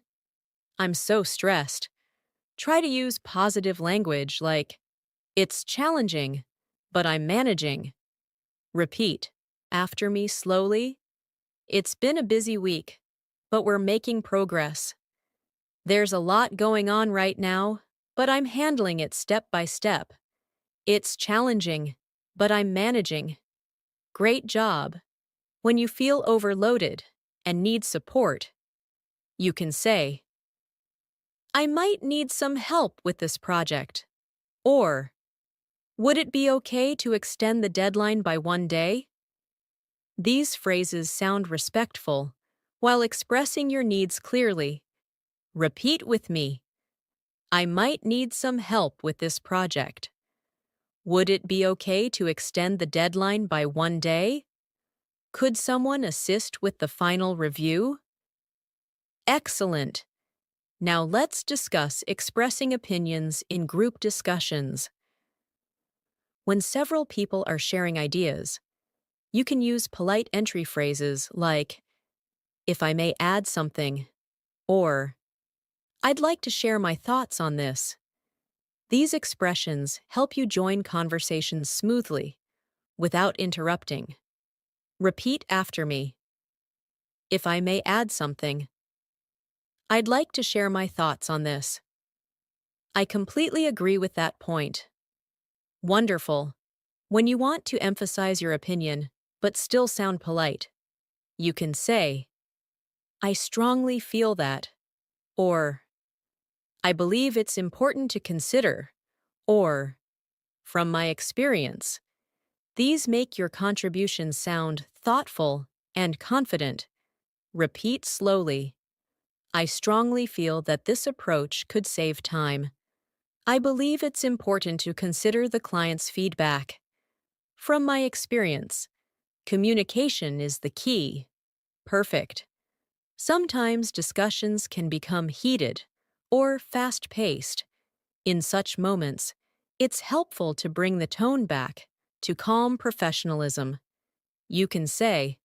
"I'm so stressed," try to use positive language like, "It's challenging, but I'm managing." Repeat after me slowly. It's been a busy week, but we're making progress. There's a lot going on right now, but I'm handling it step by step. It's challenging, but I'm managing. Great job. When you feel overloaded and need support, you can say, "I might need some help with this project." Or, "Would it be okay to extend the deadline by one day?" These phrases sound respectful while expressing your needs clearly. Repeat with me. I might need some help with this project. Would it be okay to extend the deadline by one day? Could someone assist with the final review? Excellent. Now let's discuss expressing opinions in group discussions. When several people are sharing ideas, you can use polite entry phrases like, "If I may add something," or "I'd like to share my thoughts on this." These expressions help you join conversations smoothly, without interrupting. Repeat after me. If I may add something, I'd like to share my thoughts on this. I completely agree with that point. Wonderful. When you want to emphasize your opinion, but still sound polite, you can say, "I strongly feel that," or "I believe it's important to consider," or "From my experience." These make your contribution sound thoughtful and confident. Repeat slowly. I strongly feel that this approach could save time. I believe it's important to consider the client's feedback. From my experience, communication is the key. Perfect. Sometimes discussions can become heated or fast-paced. In such moments, it's helpful to bring the tone back to calm professionalism. You can say,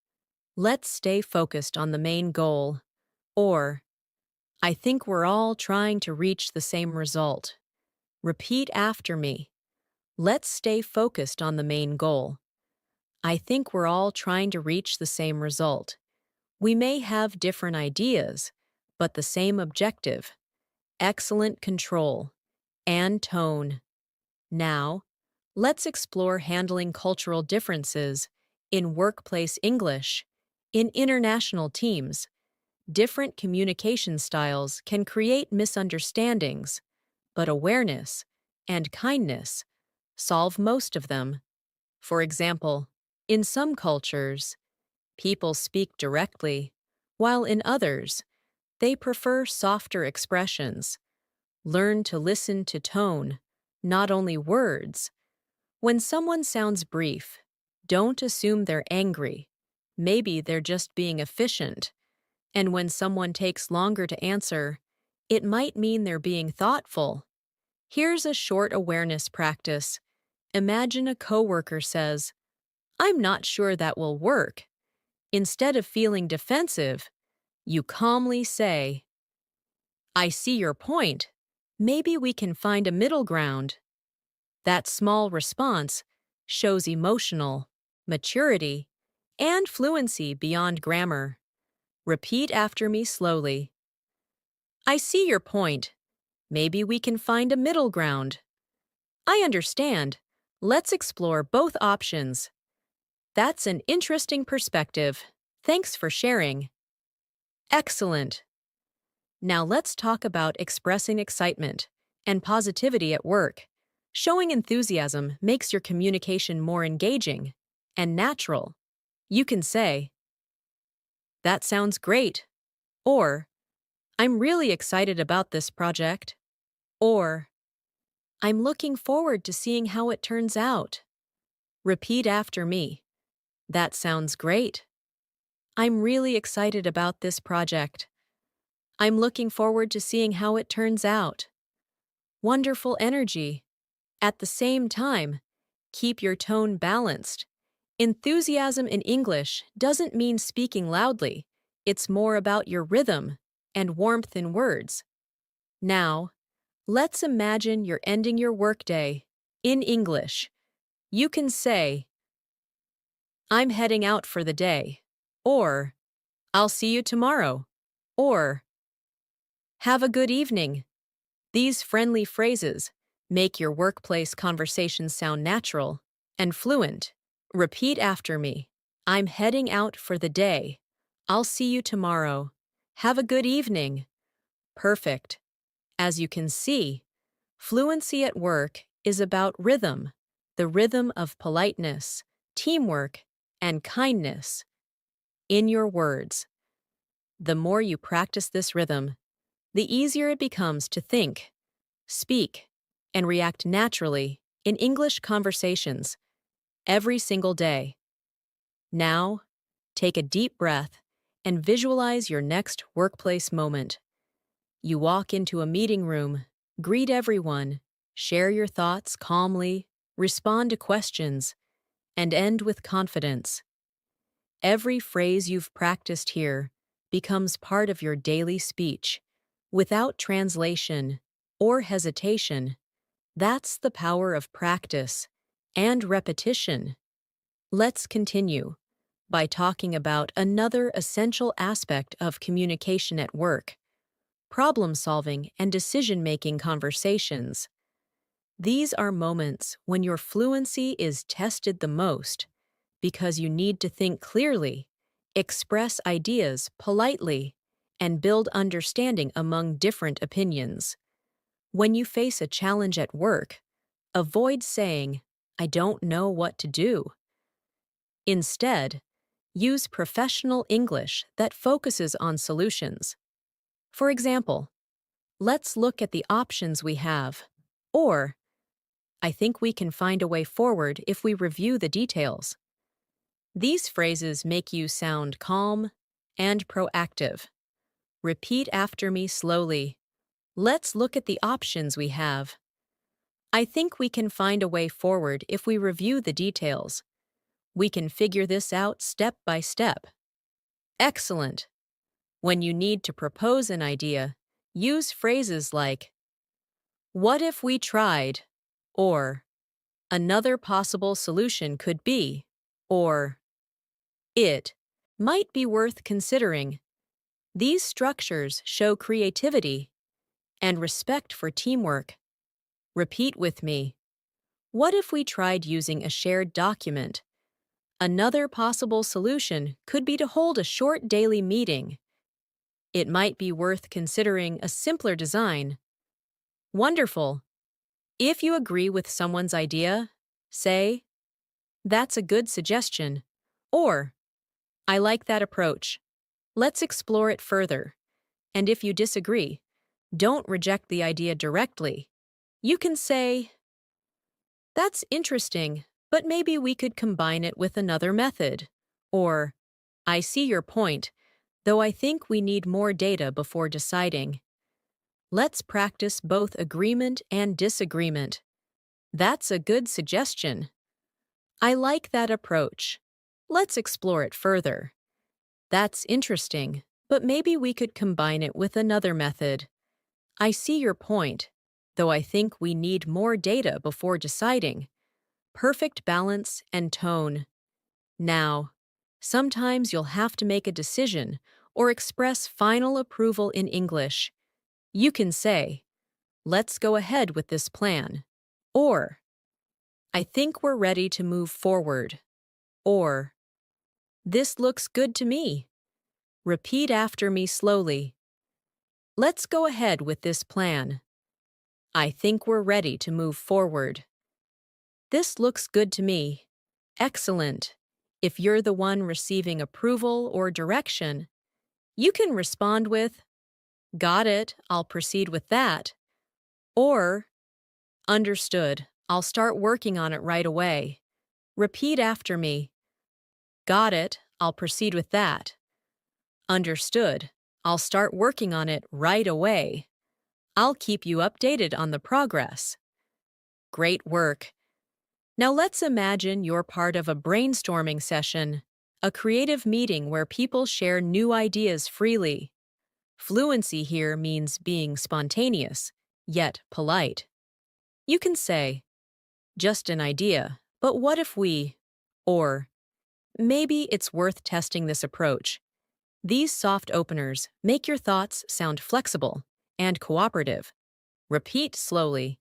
"Let's stay focused on the main goal," or "I think we're all trying to reach the same result." Repeat after me. Let's stay focused on the main goal. I think we're all trying to reach the same result. We may have different ideas, but the same objective. Excellent control and tone. Now, let's explore handling cultural differences in workplace English. In international teams, different communication styles can create misunderstandings, but awareness and kindness solve most of them. For example, in some cultures, people speak directly, while in others, they prefer softer expressions. Learn to listen to tone, not only words. When someone sounds brief, don't assume they're angry. Maybe they're just being efficient. And when someone takes longer to answer, it might mean they're being thoughtful. Here's a short awareness practice. Imagine a coworker says, "I'm not sure that will work." Instead of feeling defensive, you calmly say, "I see your point. Maybe we can find a middle ground." That small response shows emotional maturity and fluency beyond grammar. Repeat after me slowly. "I see your point. Maybe we can find a middle ground." "I understand. Let's explore both options." That's an interesting perspective. Thanks for sharing. Excellent. Now let's talk about expressing excitement and positivity at work. Showing enthusiasm makes your communication more engaging and natural. You can say, "That sounds great," or "I'm really excited about this project," or "I'm looking forward to seeing how it turns out." Repeat after me. "That sounds great." "I'm really excited about this project." "I'm looking forward to seeing how it turns out." Wonderful energy. At the same time, keep your tone balanced. Enthusiasm in English doesn't mean speaking loudly. It's more about your rhythm and warmth in words. Now, let's imagine you're ending your workday in English. You can say, "I'm heading out for the day," or "I'll see you tomorrow," or "Have a good evening." These friendly phrases make your workplace conversations sound natural and fluent. Repeat after me. "I'm heading out for the day. I'll see you tomorrow. Have a good evening." Perfect. As you can see, fluency at work is about rhythm, the rhythm of politeness, teamwork, and kindness in your words. The more you practice this rhythm, the easier it becomes to think, speak, and react naturally in English conversations every single day. Now, take a deep breath and visualize your next workplace moment. You walk into a meeting room, greet everyone, share your thoughts calmly, respond to questions, and end with confidence. Every phrase you've practiced here becomes part of your daily speech, without translation or hesitation. That's the power of practice and repetition. Let's continue by talking about another essential aspect of communication at work: problem-solving and decision-making conversations. These are moments when your fluency is tested the most because you need to think clearly, express ideas politely, and build understanding among different opinions. When you face a challenge at work, avoid saying, "I don't know what to do." Instead, use professional English that focuses on solutions. For example, "Let's look at the options we have," or "I think we can find a way forward if we review the details." These phrases make you sound calm and proactive. Repeat after me slowly. "Let's look at the options we have." "I think we can find a way forward if we review the details." "We can figure this out step by step." Excellent. When you need to propose an idea, use phrases like, "What if we tried?" or "Another possible solution could be," or "It might be worth considering." These structures show creativity and respect for teamwork. Repeat with me. What if we tried using a shared document? Another possible solution could be to hold a short daily meeting. It might be worth considering a simpler design. Wonderful. If you agree with someone's idea, say, "That's a good suggestion," or "I like that approach. Let's explore it further." And if you disagree, don't reject the idea directly. You can say, "That's interesting, but maybe we could combine it with another method." Or, "I see your point, though I think we need more data before deciding." Let's practice both agreement and disagreement. That's a good suggestion. I like that approach. Let's explore it further. That's interesting, but maybe we could combine it with another method. I see your point, though I think we need more data before deciding. Perfect balance and tone. Now, sometimes you'll have to make a decision or express final approval in English. You can say, "Let's go ahead with this plan." Or, "I think we're ready to move forward." Or, "This looks good to me." Repeat after me slowly. Let's go ahead with this plan. I think we're ready to move forward. This looks good to me. Excellent. If you're the one receiving approval or direction, you can respond with, "Got it, I'll proceed with that." Or, "Understood, I'll start working on it right away." Repeat after me. Got it, I'll proceed with that. Understood, I'll start working on it right away. I'll keep you updated on the progress. Great work. Now let's imagine you're part of a brainstorming session, a creative meeting where people share new ideas freely. Fluency here means being spontaneous, yet polite. You can say, "Just an idea, but what if we," or "Maybe it's worth testing this approach." These soft openers make your thoughts sound flexible and cooperative. Repeat slowly.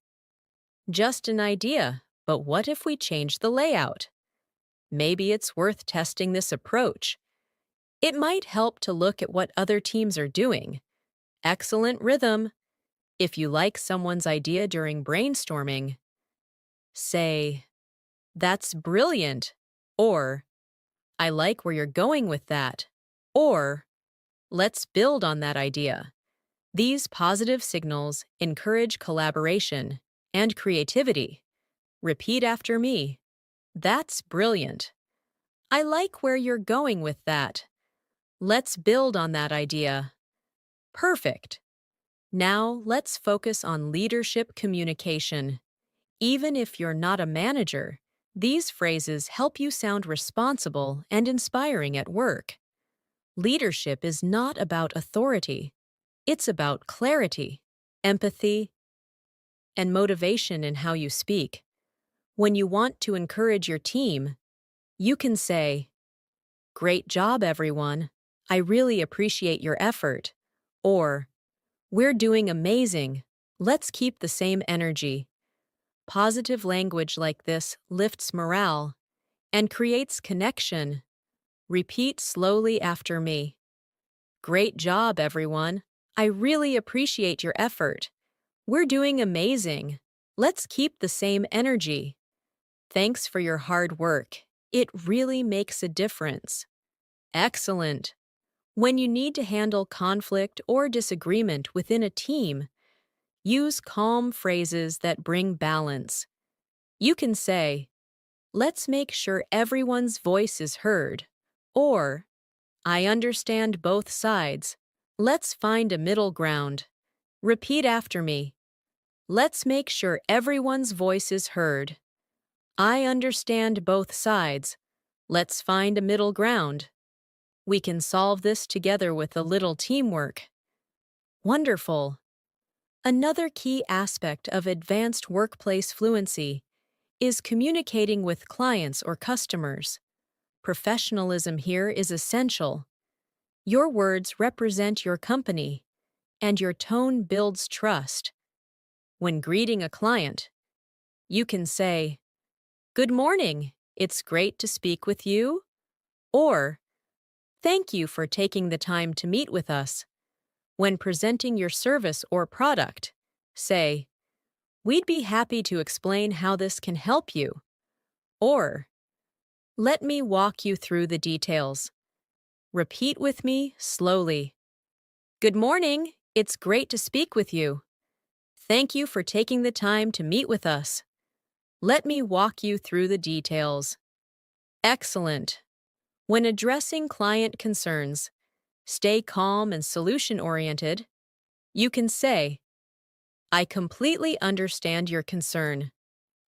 "Just an idea, but what if we change the layout?" "Maybe it's worth testing this approach." It might help to look at what other teams are doing. Excellent rhythm. If you like someone's idea during brainstorming, say, "That's brilliant," or "I like where you're going with that," or "Let's build on that idea." These positive signals encourage collaboration and creativity. Repeat after me. That's brilliant. I like where you're going with that. Let's build on that idea. Perfect. Now let's focus on leadership communication. Even if you're not a manager, these phrases help you sound responsible and inspiring at work. Leadership is not about authority. It's about clarity, empathy, and motivation in how you speak. When you want to encourage your team, you can say, "Great job, everyone. I really appreciate your effort." Or, "We're doing amazing. Let's keep the same energy." Positive language like this lifts morale and creates connection. Repeat slowly after me. "Great job, everyone. I really appreciate your effort. We're doing amazing. Let's keep the same energy. Thanks for your hard work. It really makes a difference." Excellent. When you need to handle conflict or disagreement within a team, use calm phrases that bring balance. You can say, "Let's make sure everyone's voice is heard," or "I understand both sides. Let's find a middle ground." Repeat after me. Let's make sure everyone's voice is heard. I understand both sides. Let's find a middle ground. We can solve this together with a little teamwork. Wonderful. Another key aspect of advanced workplace fluency is communicating with clients or customers. Professionalism here is essential. Your words represent your company, and your tone builds trust. When greeting a client, you can say, "Good morning, it's great to speak with you," or "Thank you for taking the time to meet with us." When presenting your service or product, say, We'd be happy to explain how this can help you. Or, let me walk you through the details. Repeat with me slowly. Good morning. It's great to speak with you. Thank you for taking the time to meet with us. Let me walk you through the details. Excellent. When addressing client concerns, stay calm and solution-oriented. You can say, I completely understand your concern.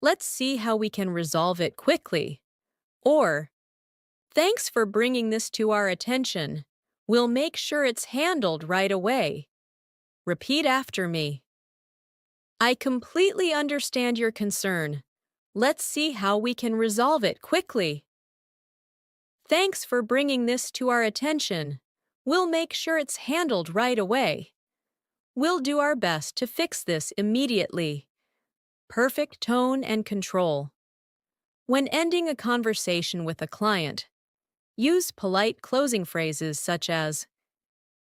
Let's see how we can resolve it quickly. Or, thanks for bringing this to our attention. We'll make sure it's handled right away. Repeat after me. I completely understand your concern. Let's see how we can resolve it quickly. Thanks for bringing this to our attention. We'll make sure it's handled right away. We'll do our best to fix this immediately. Perfect tone and control. When ending a conversation with a client, use polite closing phrases such as,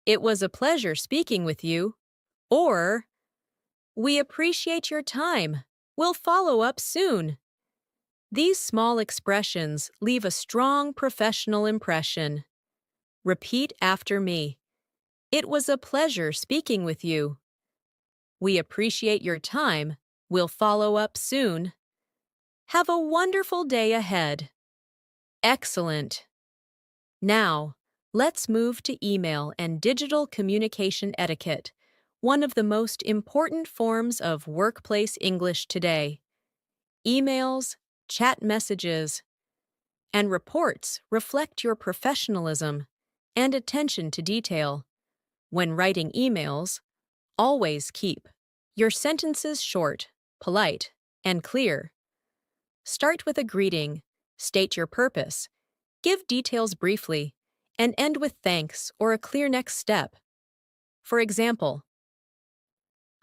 It was a pleasure speaking with you, or, We appreciate your time. We'll follow up soon. These small expressions leave a strong professional impression. Repeat after me. It was a pleasure speaking with you. We appreciate your time. We'll follow up soon. Have a wonderful day ahead. Excellent. Now, let's move to email and digital communication etiquette, one of the most important forms of workplace English today. Emails, chat messages, and reports reflect your professionalism and attention to detail. When writing emails, always keep your sentences short, polite, and clear. Start with a greeting, state your purpose, give details briefly, and end with thanks or a clear next step. For example,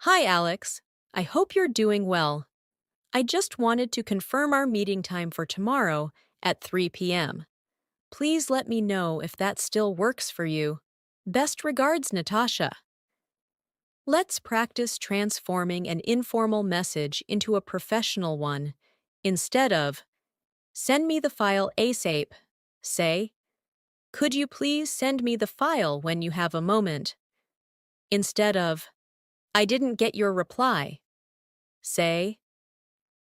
Hi Alex, I hope you're doing well. I just wanted to confirm our meeting time for tomorrow at 3 p.m. Please let me know if that still works for you. Best regards, Natasha. Let's practice transforming an informal message into a professional one. Instead of, Send me the file ASAP, say, Could you please send me the file when you have a moment? Instead of, I didn't get your reply, say,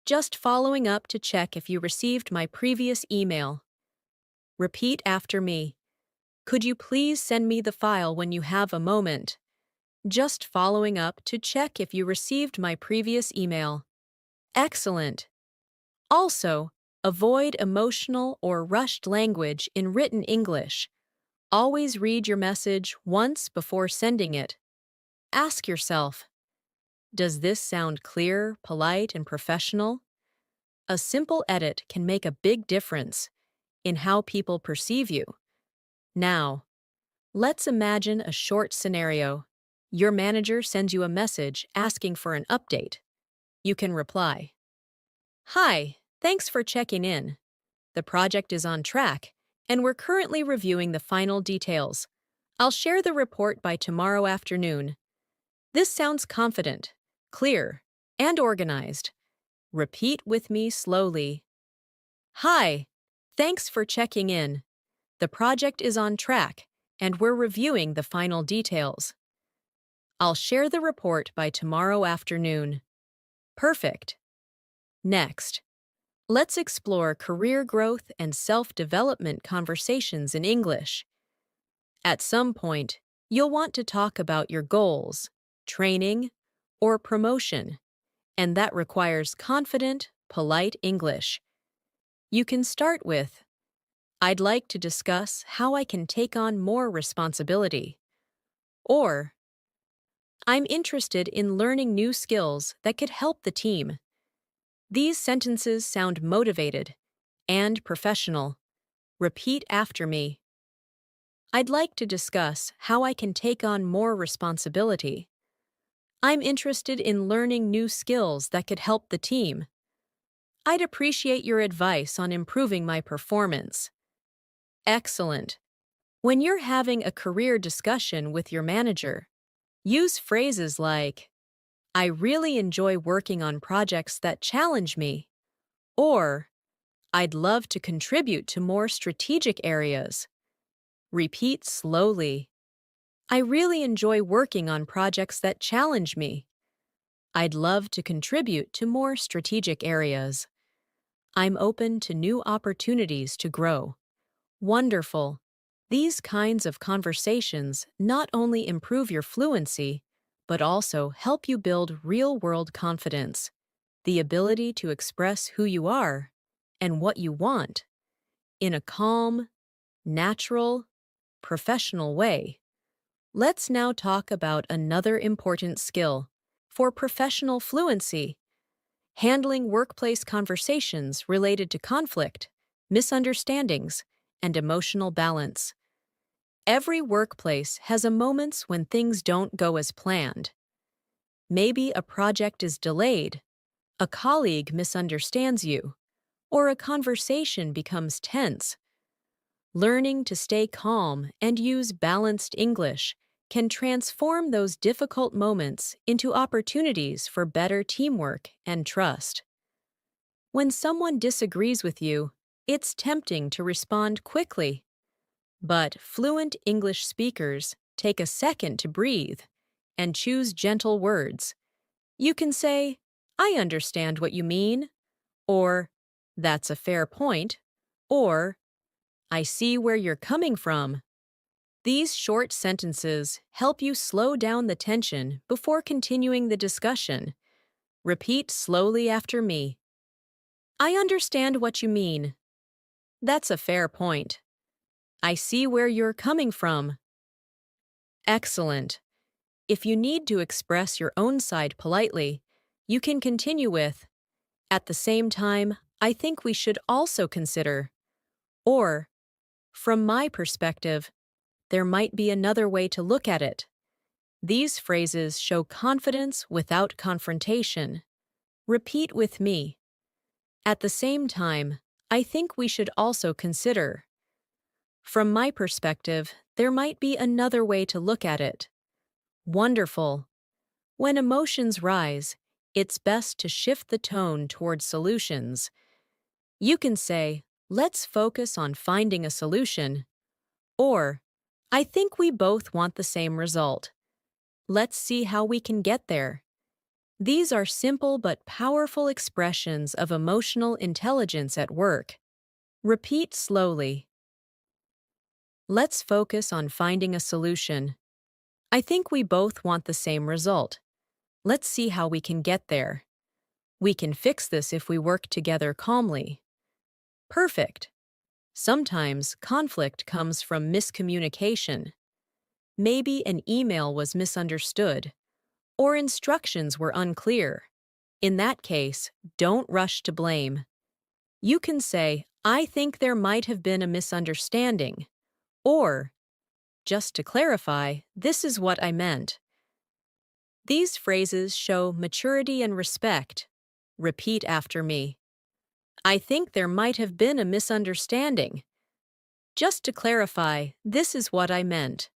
Just following up to check if you received my previous email. Repeat after me. Could you please send me the file when you have a moment? Just following up to check if you received my previous email. Excellent. Also, avoid emotional or rushed language in written English. Always read your message once before sending it. Ask yourself, does this sound clear, polite, and professional? A simple edit can make a big difference in how people perceive you. Now, let's imagine a short scenario. Your manager sends you a message asking for an update. You can reply, Hi, thanks for checking in. The project is on track, and we're currently reviewing the final details. I'll share the report by tomorrow afternoon. This sounds confident, clear, and organized. Repeat with me slowly. Hi, thanks for checking in. The project is on track, and we're reviewing the final details. I'll share the report by tomorrow afternoon. Perfect. Next, let's explore career growth and self-development conversations in English. At some point, you'll want to talk about your goals, training, or promotion, and that requires confident, polite English. You can start with, I'd like to discuss how I can take on more responsibility. Or, I'm interested in learning new skills that could help the team. These sentences sound motivated and professional. Repeat after me. I'd like to discuss how I can take on more responsibility. I'm interested in learning new skills that could help the team. I'd appreciate your advice on improving my performance. Excellent. When you're having a career discussion with your manager, use phrases like, I really enjoy working on projects that challenge me. Or, I'd love to contribute to more strategic areas. Repeat slowly. I really enjoy working on projects that challenge me. I'd love to contribute to more strategic areas. I'm open to new opportunities to grow. Wonderful. These kinds of conversations not only improve your fluency, but also help you build real-world confidence, the ability to express who you are and what you want in a calm, natural, professional way. Let's now talk about another important skill for professional fluency: handling workplace conversations related to conflict, misunderstandings, and emotional balance. Every workplace has a moments when things don't go as planned. Maybe a project is delayed, a colleague misunderstands you, or a conversation becomes tense. Learning to stay calm and use balanced English can transform those difficult moments into opportunities for better teamwork and trust. When someone disagrees with you, it's tempting to respond quickly. But fluent English speakers take a second to breathe and choose gentle words. You can say, "I understand what you mean," or "That's a fair point," or "I see where you're coming from." These short sentences help you slow down the tension before continuing the discussion. Repeat slowly after me. I understand what you mean. That's a fair point. I see where you're coming from. Excellent. If you need to express your own side politely, you can continue with, "At the same time, I think we should also consider," or, "From my perspective, there might be another way to look at it." These phrases show confidence without confrontation. Repeat with me. At the same time, I think we should also consider. From my perspective, there might be another way to look at it. Wonderful. When emotions rise, it's best to shift the tone toward solutions. You can say, "Let's focus on finding a solution," or, "I think we both want the same result. Let's see how we can get there." These are simple but powerful expressions of emotional intelligence at work. Repeat slowly. Let's focus on finding a solution. I think we both want the same result. Let's see how we can get there. We can fix this if we work together calmly. Perfect. Sometimes conflict comes from miscommunication. Maybe an email was misunderstood, or instructions were unclear. In that case, don't rush to blame. You can say, "I think there might have been a misunderstanding," or, "Just to clarify, this is what I meant." These phrases show maturity and respect. Repeat after me. I think there might have been a misunderstanding. Just to clarify, this is what I meant.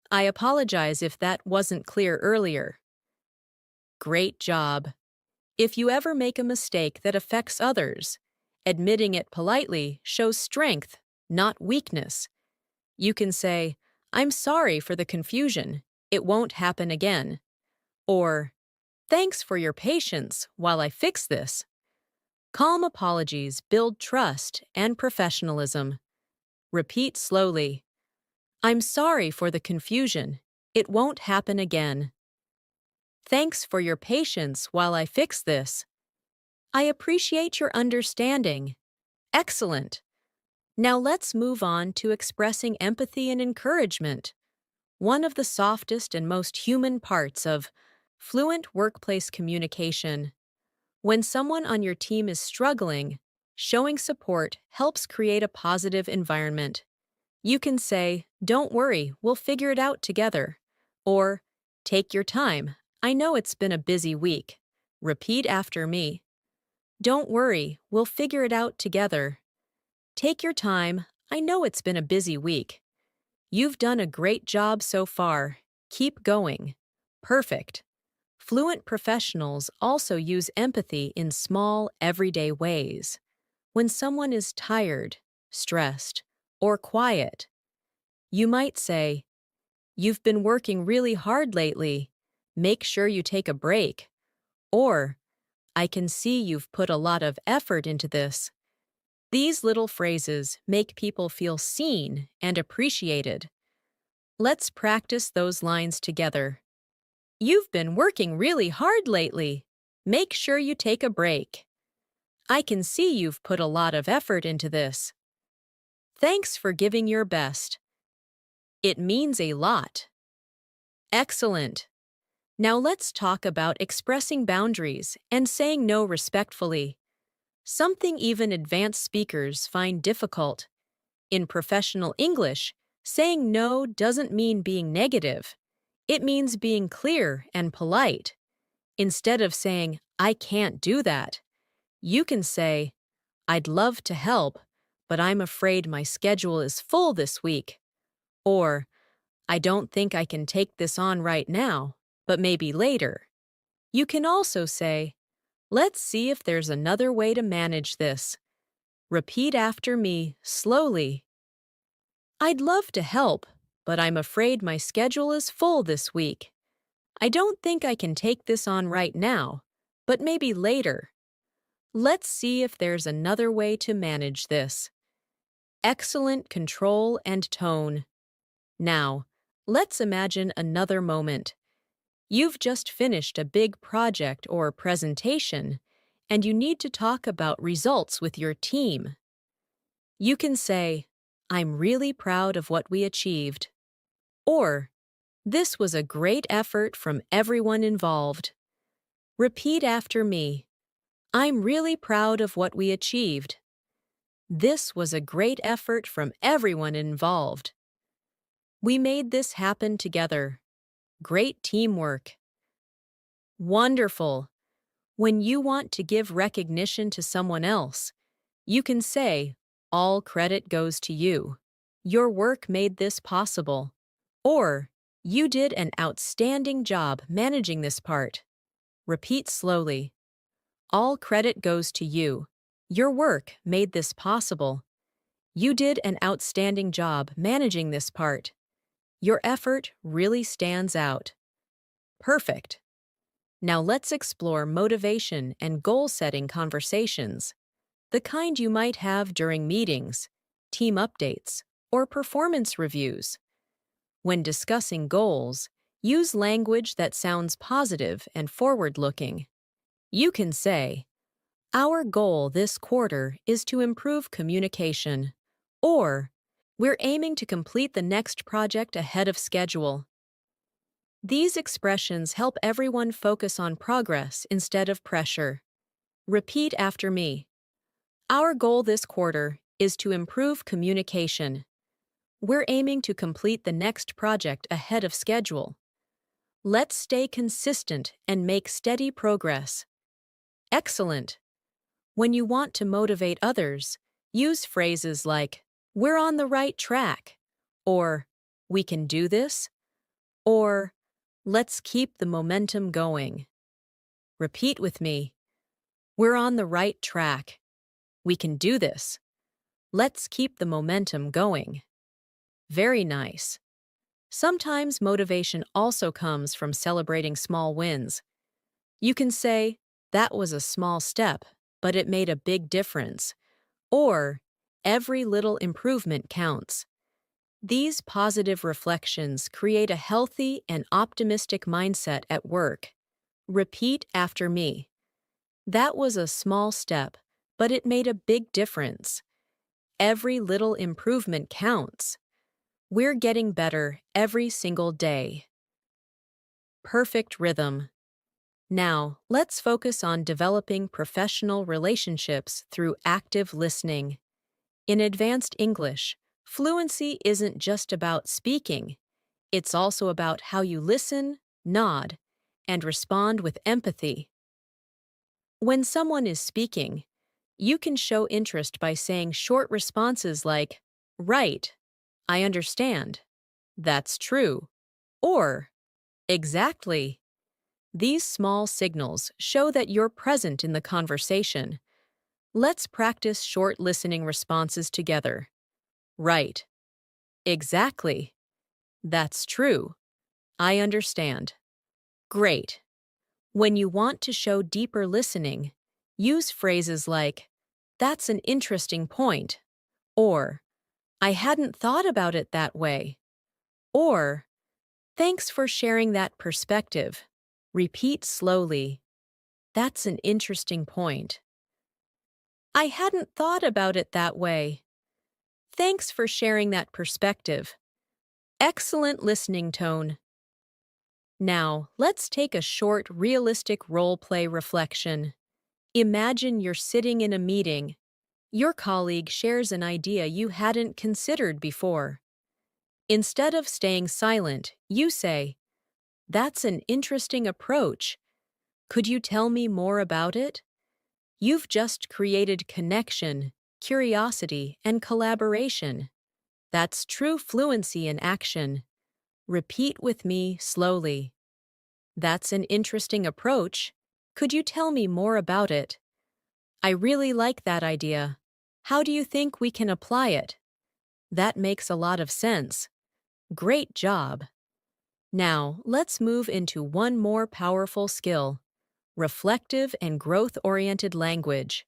I apologize if that wasn't clear earlier. Great job. If you ever make a mistake that affects others, admitting it politely shows strength, not weakness. You can say, "I'm sorry for the confusion. It won't happen again." Or, "Thanks for your patience while I fix this." Calm apologies build trust and professionalism. Repeat slowly. I'm sorry for the confusion. It won't happen again. Thanks for your patience while I fix this. I appreciate your understanding. Excellent. Now let's move on to expressing empathy and encouragement, one of the softest and most human parts of fluent workplace communication. When someone on your team is struggling, showing support helps create a positive environment. You can say, "Don't worry, we'll figure it out together." Or, "Take your time. I know it's been a busy week." Repeat after me. Don't worry, we'll figure it out together. Take your time. I know it's been a busy week. You've done a great job so far. Keep going. Perfect. Fluent professionals also use empathy in small, everyday ways. When someone is tired, stressed, or quiet, you might say, "You've been working really hard lately. Make sure you take a break." Or, "I can see you've put a lot of effort into this." These little phrases make people feel seen and appreciated. Let's practice those lines together. "You've been working really hard lately. Make sure you take a break." "I can see you've put a lot of effort into this." "Thanks for giving your best. It means a lot." Excellent. Now let's talk about expressing boundaries and saying no respectfully. Something even advanced speakers find difficult. In professional English, saying no doesn't mean being negative. It means being clear and polite. Instead of saying, "I can't do that," you can say, "I'd love to help, but I'm afraid my schedule is full this week." Or, "I don't think I can take this on right now, but maybe later." You can also say, "Let's see if there's another way to manage this." Repeat after me slowly. "I'd love to help, but I'm afraid my schedule is full this week. I don't think I can take this on right now, but maybe later. Let's see if there's another way to manage this." Excellent control and tone. Now, let's imagine another moment. You've just finished a big project or presentation, and you need to talk about results with your team. You can say, "I'm really proud of what we achieved." Or, "This was a great effort from everyone involved." Repeat after me. "I'm really proud of what we achieved." "This was a great effort from everyone involved." "We made this happen together." Great teamwork. Wonderful. When you want to give recognition to someone else, you can say, "All credit goes to you. Your work made this possible." Or, "You did an outstanding job managing this part." Repeat slowly. All credit goes to you. Your work made this possible. You did an outstanding job managing this part. Your effort really stands out. Perfect. Now let's explore motivation and goal-setting conversations, the kind you might have during meetings, team updates, or performance reviews. When discussing goals, use language that sounds positive and forward-looking. You can say, "Our goal this quarter is to improve communication," or, "We're aiming to complete the next project ahead of schedule." These expressions help everyone focus on progress instead of pressure. Repeat after me. Our goal this quarter is to improve communication. We're aiming to complete the next project ahead of schedule. Let's stay consistent and make steady progress. Excellent. When you want to motivate others, use phrases like, "We're on the right track," or "We can do this," or "Let's keep the momentum going." Repeat with me. We're on the right track. We can do this. Let's keep the momentum going. Very nice. Sometimes motivation also comes from celebrating small wins. You can say, "That was a small step, but it made a big difference." Or, "Every little improvement counts." These positive reflections create a healthy and optimistic mindset at work. Repeat after me. That was a small step, but it made a big difference. Every little improvement counts. We're getting better every single day. Perfect rhythm. Now, let's focus on developing professional relationships through active listening. In advanced English, fluency isn't just about speaking. It's also about how you listen, nod, and respond with empathy. When someone is speaking, you can show interest by saying short responses like, "Right, I understand," "That's true," or "Exactly." These small signals show that you're present in the conversation. Let's practice short listening responses together. Right. Exactly. That's true. I understand. Great. When you want to show deeper listening, use phrases like, "That's an interesting point," or "I hadn't thought about it that way," or "Thanks for sharing that perspective." Repeat slowly. "That's an interesting point." "I hadn't thought about it that way." "Thanks for sharing that perspective." Excellent listening tone. Now, let's take a short, realistic role-play reflection. Imagine you're sitting in a meeting. Your colleague shares an idea you hadn't considered before. Instead of staying silent, you say, "That's an interesting approach. Could you tell me more about it?" You've just created connection, curiosity, and collaboration. That's true fluency in action. Repeat with me slowly. "That's an interesting approach. Could you tell me more about it?" "I really like that idea. How do you think we can apply it?" "That makes a lot of sense." Great job. Now, let's move into one more powerful skill: reflective and growth-oriented language.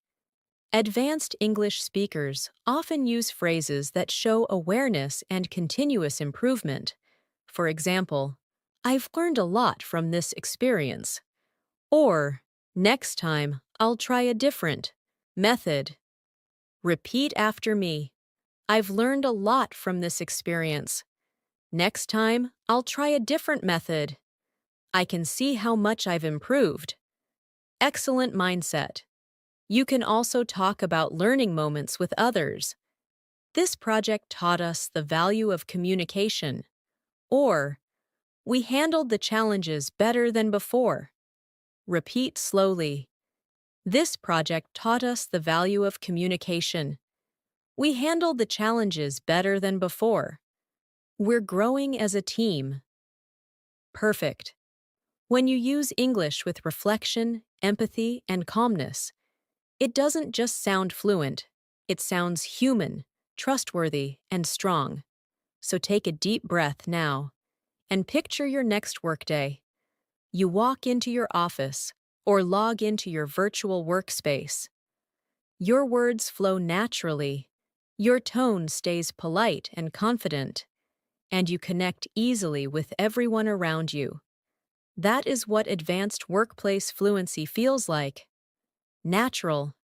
Advanced English speakers often use phrases that show awareness and continuous improvement. For example, "I've learned a lot from this experience." Or, "Next time, I'll try a different method." Repeat after me. "I've learned a lot from this experience." "Next time, I'll try a different method." "I can see how much I've improved." Excellent mindset. You can also talk about learning moments with others. "This project taught us the value of communication." Or, "We handled the challenges better than before." Repeat slowly. "This project taught us the value of communication." "We handled the challenges better than before." "We're growing as a team." Perfect. When you use English with reflection, empathy, and calmness, it doesn't just sound fluent, it sounds human, trustworthy, and strong. So take a deep breath now and picture your next workday. You walk into your office or log into your virtual workspace. Your words flow naturally, your tone stays polite and confident, and you connect easily with everyone around you. That is what advanced workplace fluency feels like: natural,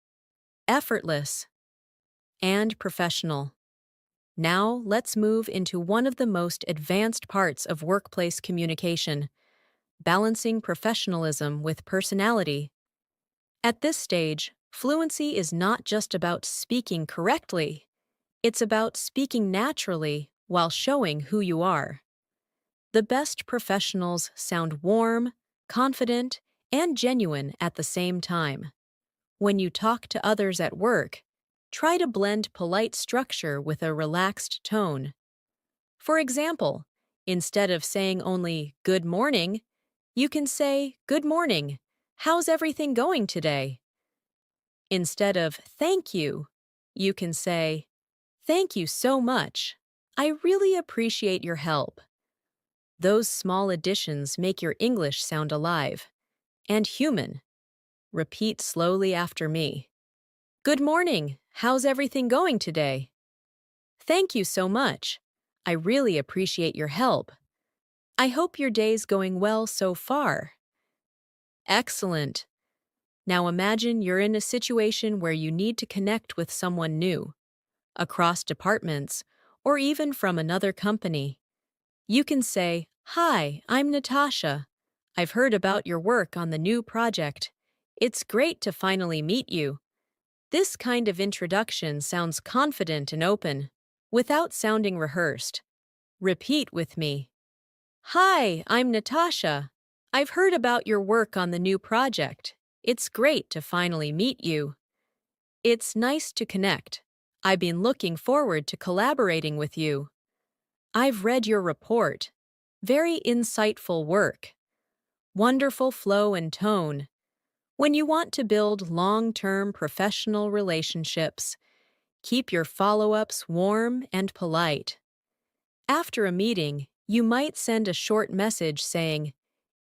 effortless, and professional. Now, let's move into one of the most advanced parts of workplace communication: balancing professionalism with personality. At this stage, fluency is not just about speaking correctly, it's about speaking naturally while showing who you are. The best professionals sound warm, confident, and genuine at the same time. When you talk to others at work, try to blend polite structure with a relaxed tone. For example, instead of saying only "good morning," you can say "good morning. How's everything going today?" Instead of "thank you," you can say "thank you so much. I really appreciate your help." Those small additions make your English sound alive and human. Repeat slowly after me. "Good morning. How's everything going today?" "Thank you so much. I really appreciate your help. I hope your day's going well so far." Excellent. Now imagine you're in a situation where you need to connect with someone new, across departments, or even from another company. You can say, "Hi, I'm Natasha. I've heard about your work on the new project. It's great to finally meet you." This kind of introduction sounds confident and open, without sounding rehearsed. Repeat with me. "Hi, I'm Natasha. I've heard about your work on the new project. It's great to finally meet you." "It's nice to connect. I've been looking forward to collaborating with you." "I've read your report. Very insightful work." Wonderful flow and tone. When you want to build long-term professional relationships, keep your follow-ups warm and polite. After a meeting, you might send a short message saying,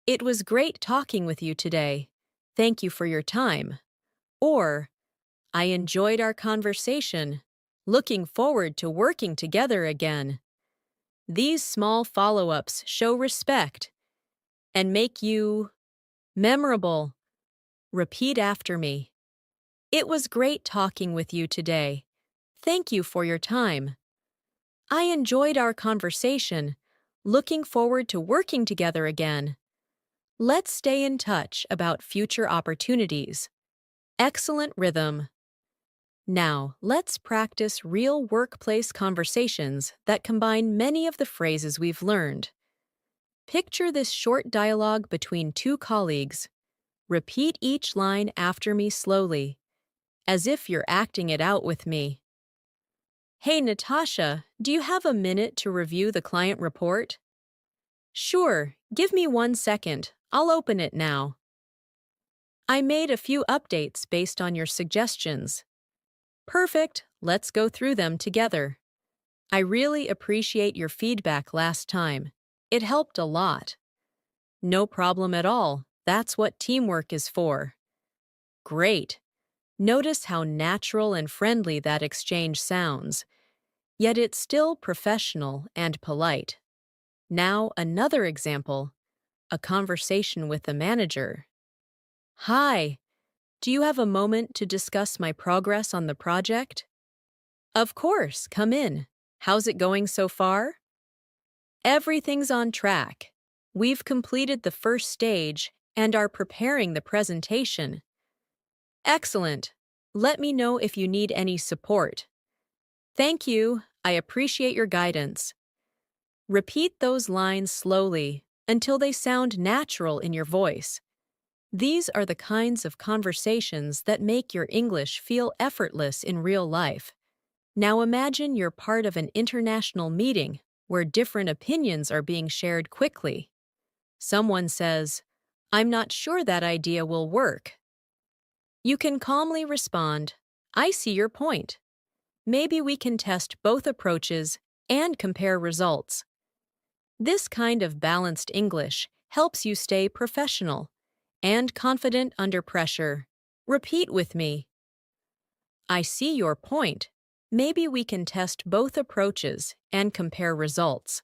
"It was great talking with you today. Thank you for your time." Or, "I enjoyed our conversation. Looking forward to working together again." These small follow-ups show respect and make you memorable. Repeat after me. It was great talking with you today. Thank you for your time. I enjoyed our conversation. Looking forward to working together again. Let's stay in touch about future opportunities. Excellent rhythm. Now, let's practice real workplace conversations that combine many of the phrases we've learned. Picture this short dialogue between two colleagues. Repeat each line after me slowly, as if you're acting it out with me. "Hey, Natasha, do you have a minute to review the client report?" "Sure, give me 1 second. I'll open it now." "I made a few updates based on your suggestions." "Perfect, let's go through them together." "I really appreciate your feedback last time. It helped a lot." "No problem at all. That's what teamwork is for." Great. Notice how natural and friendly that exchange sounds, yet it's still professional and polite. Now, another example, a conversation with the manager. "Hi, do you have a moment to discuss my progress on the project?" "Of course, come in. How's it going so far?" "Everything's on track. We've completed the first stage and are preparing the presentation." "Excellent. Let me know if you need any support." "Thank you. I appreciate your guidance." Repeat those lines slowly until they sound natural in your voice. These are the kinds of conversations that make your English feel effortless in real life. Now imagine you're part of an international meeting where different opinions are being shared quickly. Someone says, "I'm not sure that idea will work." You can calmly respond, "I see your point. Maybe we can test both approaches and compare results." This kind of balanced English helps you stay professional and confident under pressure. Repeat with me. "I see your point. Maybe we can test both approaches and compare results."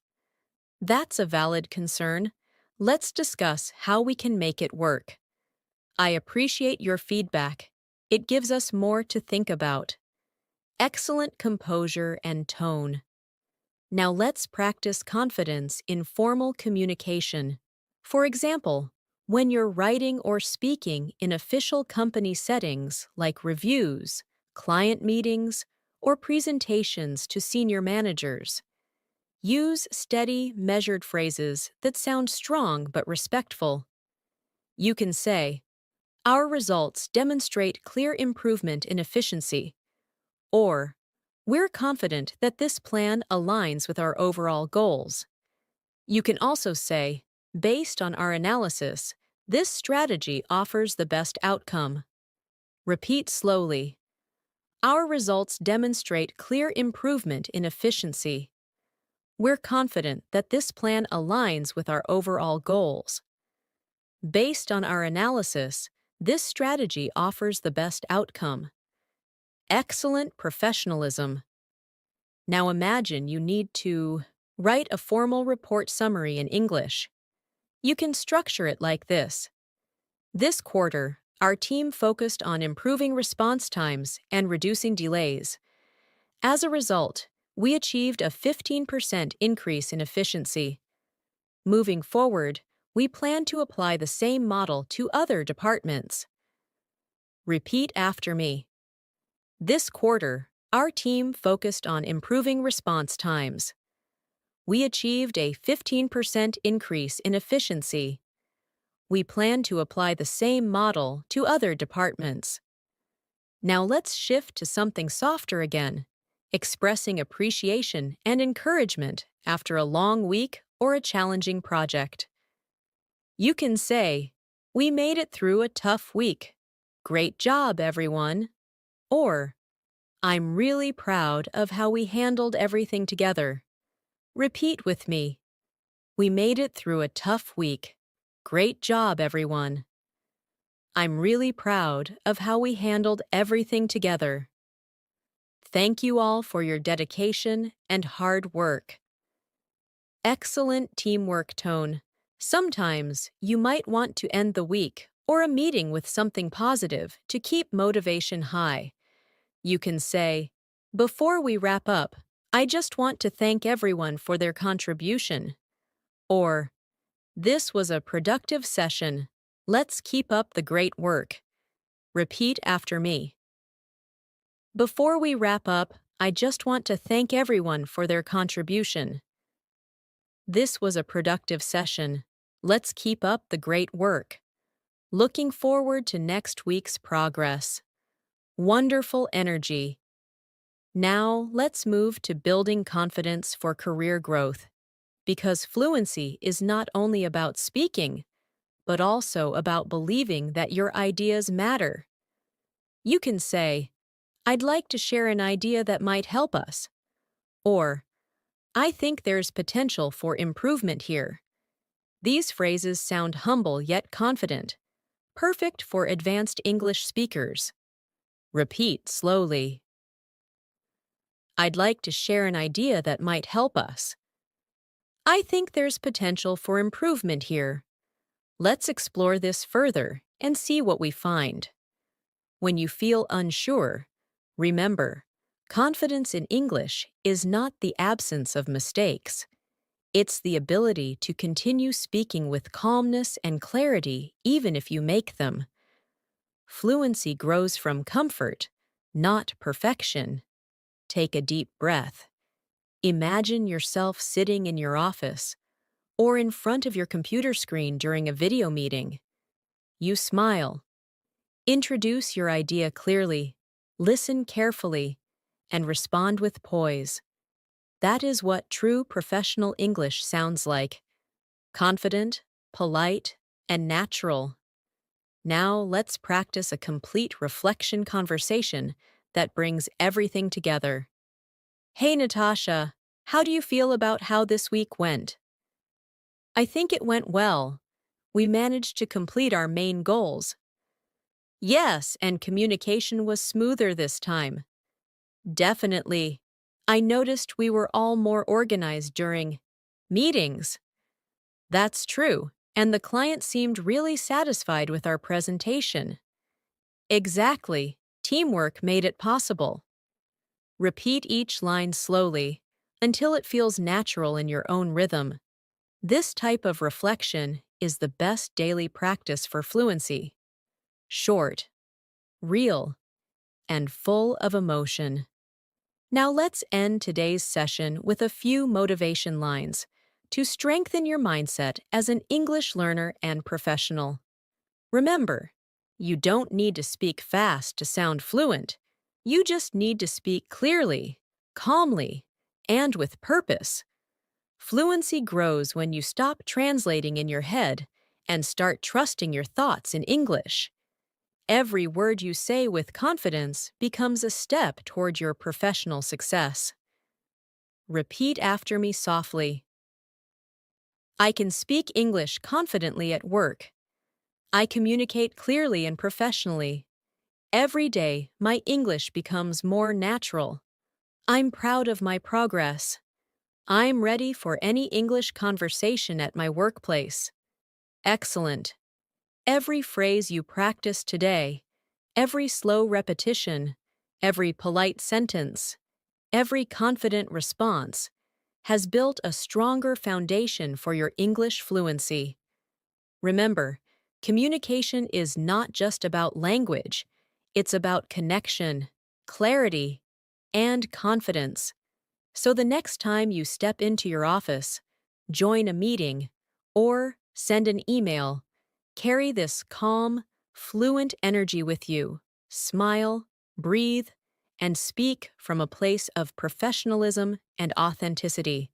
That's a valid concern. Let's discuss how we can make it work. "I appreciate your feedback. It gives us more to think about." Excellent composure and tone. Now let's practice confidence in formal communication. For example, when you're writing or speaking in official company settings like reviews, client meetings, or presentations to senior managers, use steady, measured phrases that sound strong but respectful. You can say, "Our results demonstrate clear improvement in efficiency," or, "We're confident that this plan aligns with our overall goals." You can also say, "Based on our analysis, this strategy offers the best outcome." Repeat slowly. "Our results demonstrate clear improvement in efficiency." "We're confident that this plan aligns with our overall goals." "Based on our analysis, this strategy offers the best outcome." Excellent professionalism. Now imagine you need to write a formal report summary in English. You can structure it like this. This quarter, our team focused on improving response times and reducing delays. As a result, we achieved a 15% increase in efficiency. Moving forward, we plan to apply the same model to other departments. Repeat after me. This quarter, our team focused on improving response times. We achieved a 15% increase in efficiency. We plan to apply the same model to other departments. Now let's shift to something softer again, expressing appreciation and encouragement after a long week or a challenging project. You can say, "We made it through a tough week. Great job, everyone." Or, "I'm really proud of how we handled everything together." Repeat with me. We made it through a tough week. Great job, everyone. I'm really proud of how we handled everything together. Thank you all for your dedication and hard work. Excellent teamwork tone. Sometimes you might want to end the week or a meeting with something positive to keep motivation high. You can say, "Before we wrap up, I just want to thank everyone for their contribution." Or, "This was a productive session. Let's keep up the great work." Repeat after me. Before we wrap up, I just want to thank everyone for their contribution. This was a productive session. Let's keep up the great work. Looking forward to next week's progress. Wonderful energy. Now, let's move to building confidence for career growth. Because fluency is not only about speaking, but also about believing that your ideas matter. You can say, "I'd like to share an idea that might help us." Or, "I think there's potential for improvement here." These phrases sound humble yet confident, perfect for advanced English speakers. Repeat slowly. I'd like to share an idea that might help us. I think there's potential for improvement here. Let's explore this further and see what we find. When you feel unsure, remember, confidence in English is not the absence of mistakes. It's the ability to continue speaking with calmness and clarity even if you make them. Fluency grows from comfort, not perfection. Take a deep breath. Imagine yourself sitting in your office or in front of your computer screen during a video meeting. You smile. Introduce your idea clearly, listen carefully, and respond with poise. That is what true professional English sounds like. Confident, polite, and natural. Now let's practice a complete reflection conversation that brings everything together. Hey Natasha, how do you feel about how this week went? I think it went well. We managed to complete our main goals. Yes, and communication was smoother this time. Definitely. I noticed we were all more organized during meetings. That's true, and the client seemed really satisfied with our presentation. Exactly. Teamwork made it possible. Repeat each line slowly until it feels natural in your own rhythm. This type of reflection is the best daily practice for fluency. Short, real, and full of emotion. Now let's end today's session with a few motivation lines to strengthen your mindset as an English learner and professional. Remember, you don't need to speak fast to sound fluent. You just need to speak clearly, calmly, and with purpose. Fluency grows when you stop translating in your head and start trusting your thoughts in English. Every word you say with confidence becomes a step toward your professional success. Repeat after me softly. I can speak English confidently at work. I communicate clearly and professionally. Every day, my English becomes more natural. I'm proud of my progress. I'm ready for any English conversation at my workplace. Excellent. Every phrase you practice today, every slow repetition, every polite sentence, every confident response has built a stronger foundation for your English fluency. Remember, communication is not just about language, it's about connection, clarity, and confidence. So the next time you step into your office, join a meeting, or send an email, carry this calm, fluent energy with you. Smile, breathe, and speak from a place of professionalism and authenticity.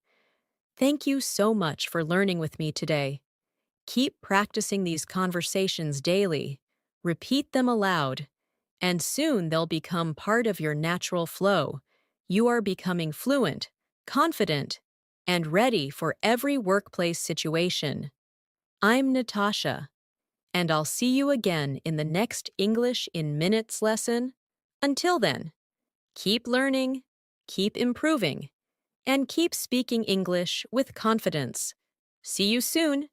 Thank you so much for learning with me today. Keep practicing these conversations daily. Repeat them aloud, and soon they'll become part of your natural flow. You are becoming fluent, confident, and ready for every workplace situation. I'm Natasha, and I'll see you again in the next English in Minutes lesson. Until then, keep learning, keep improving, and keep speaking English with confidence. See you soon!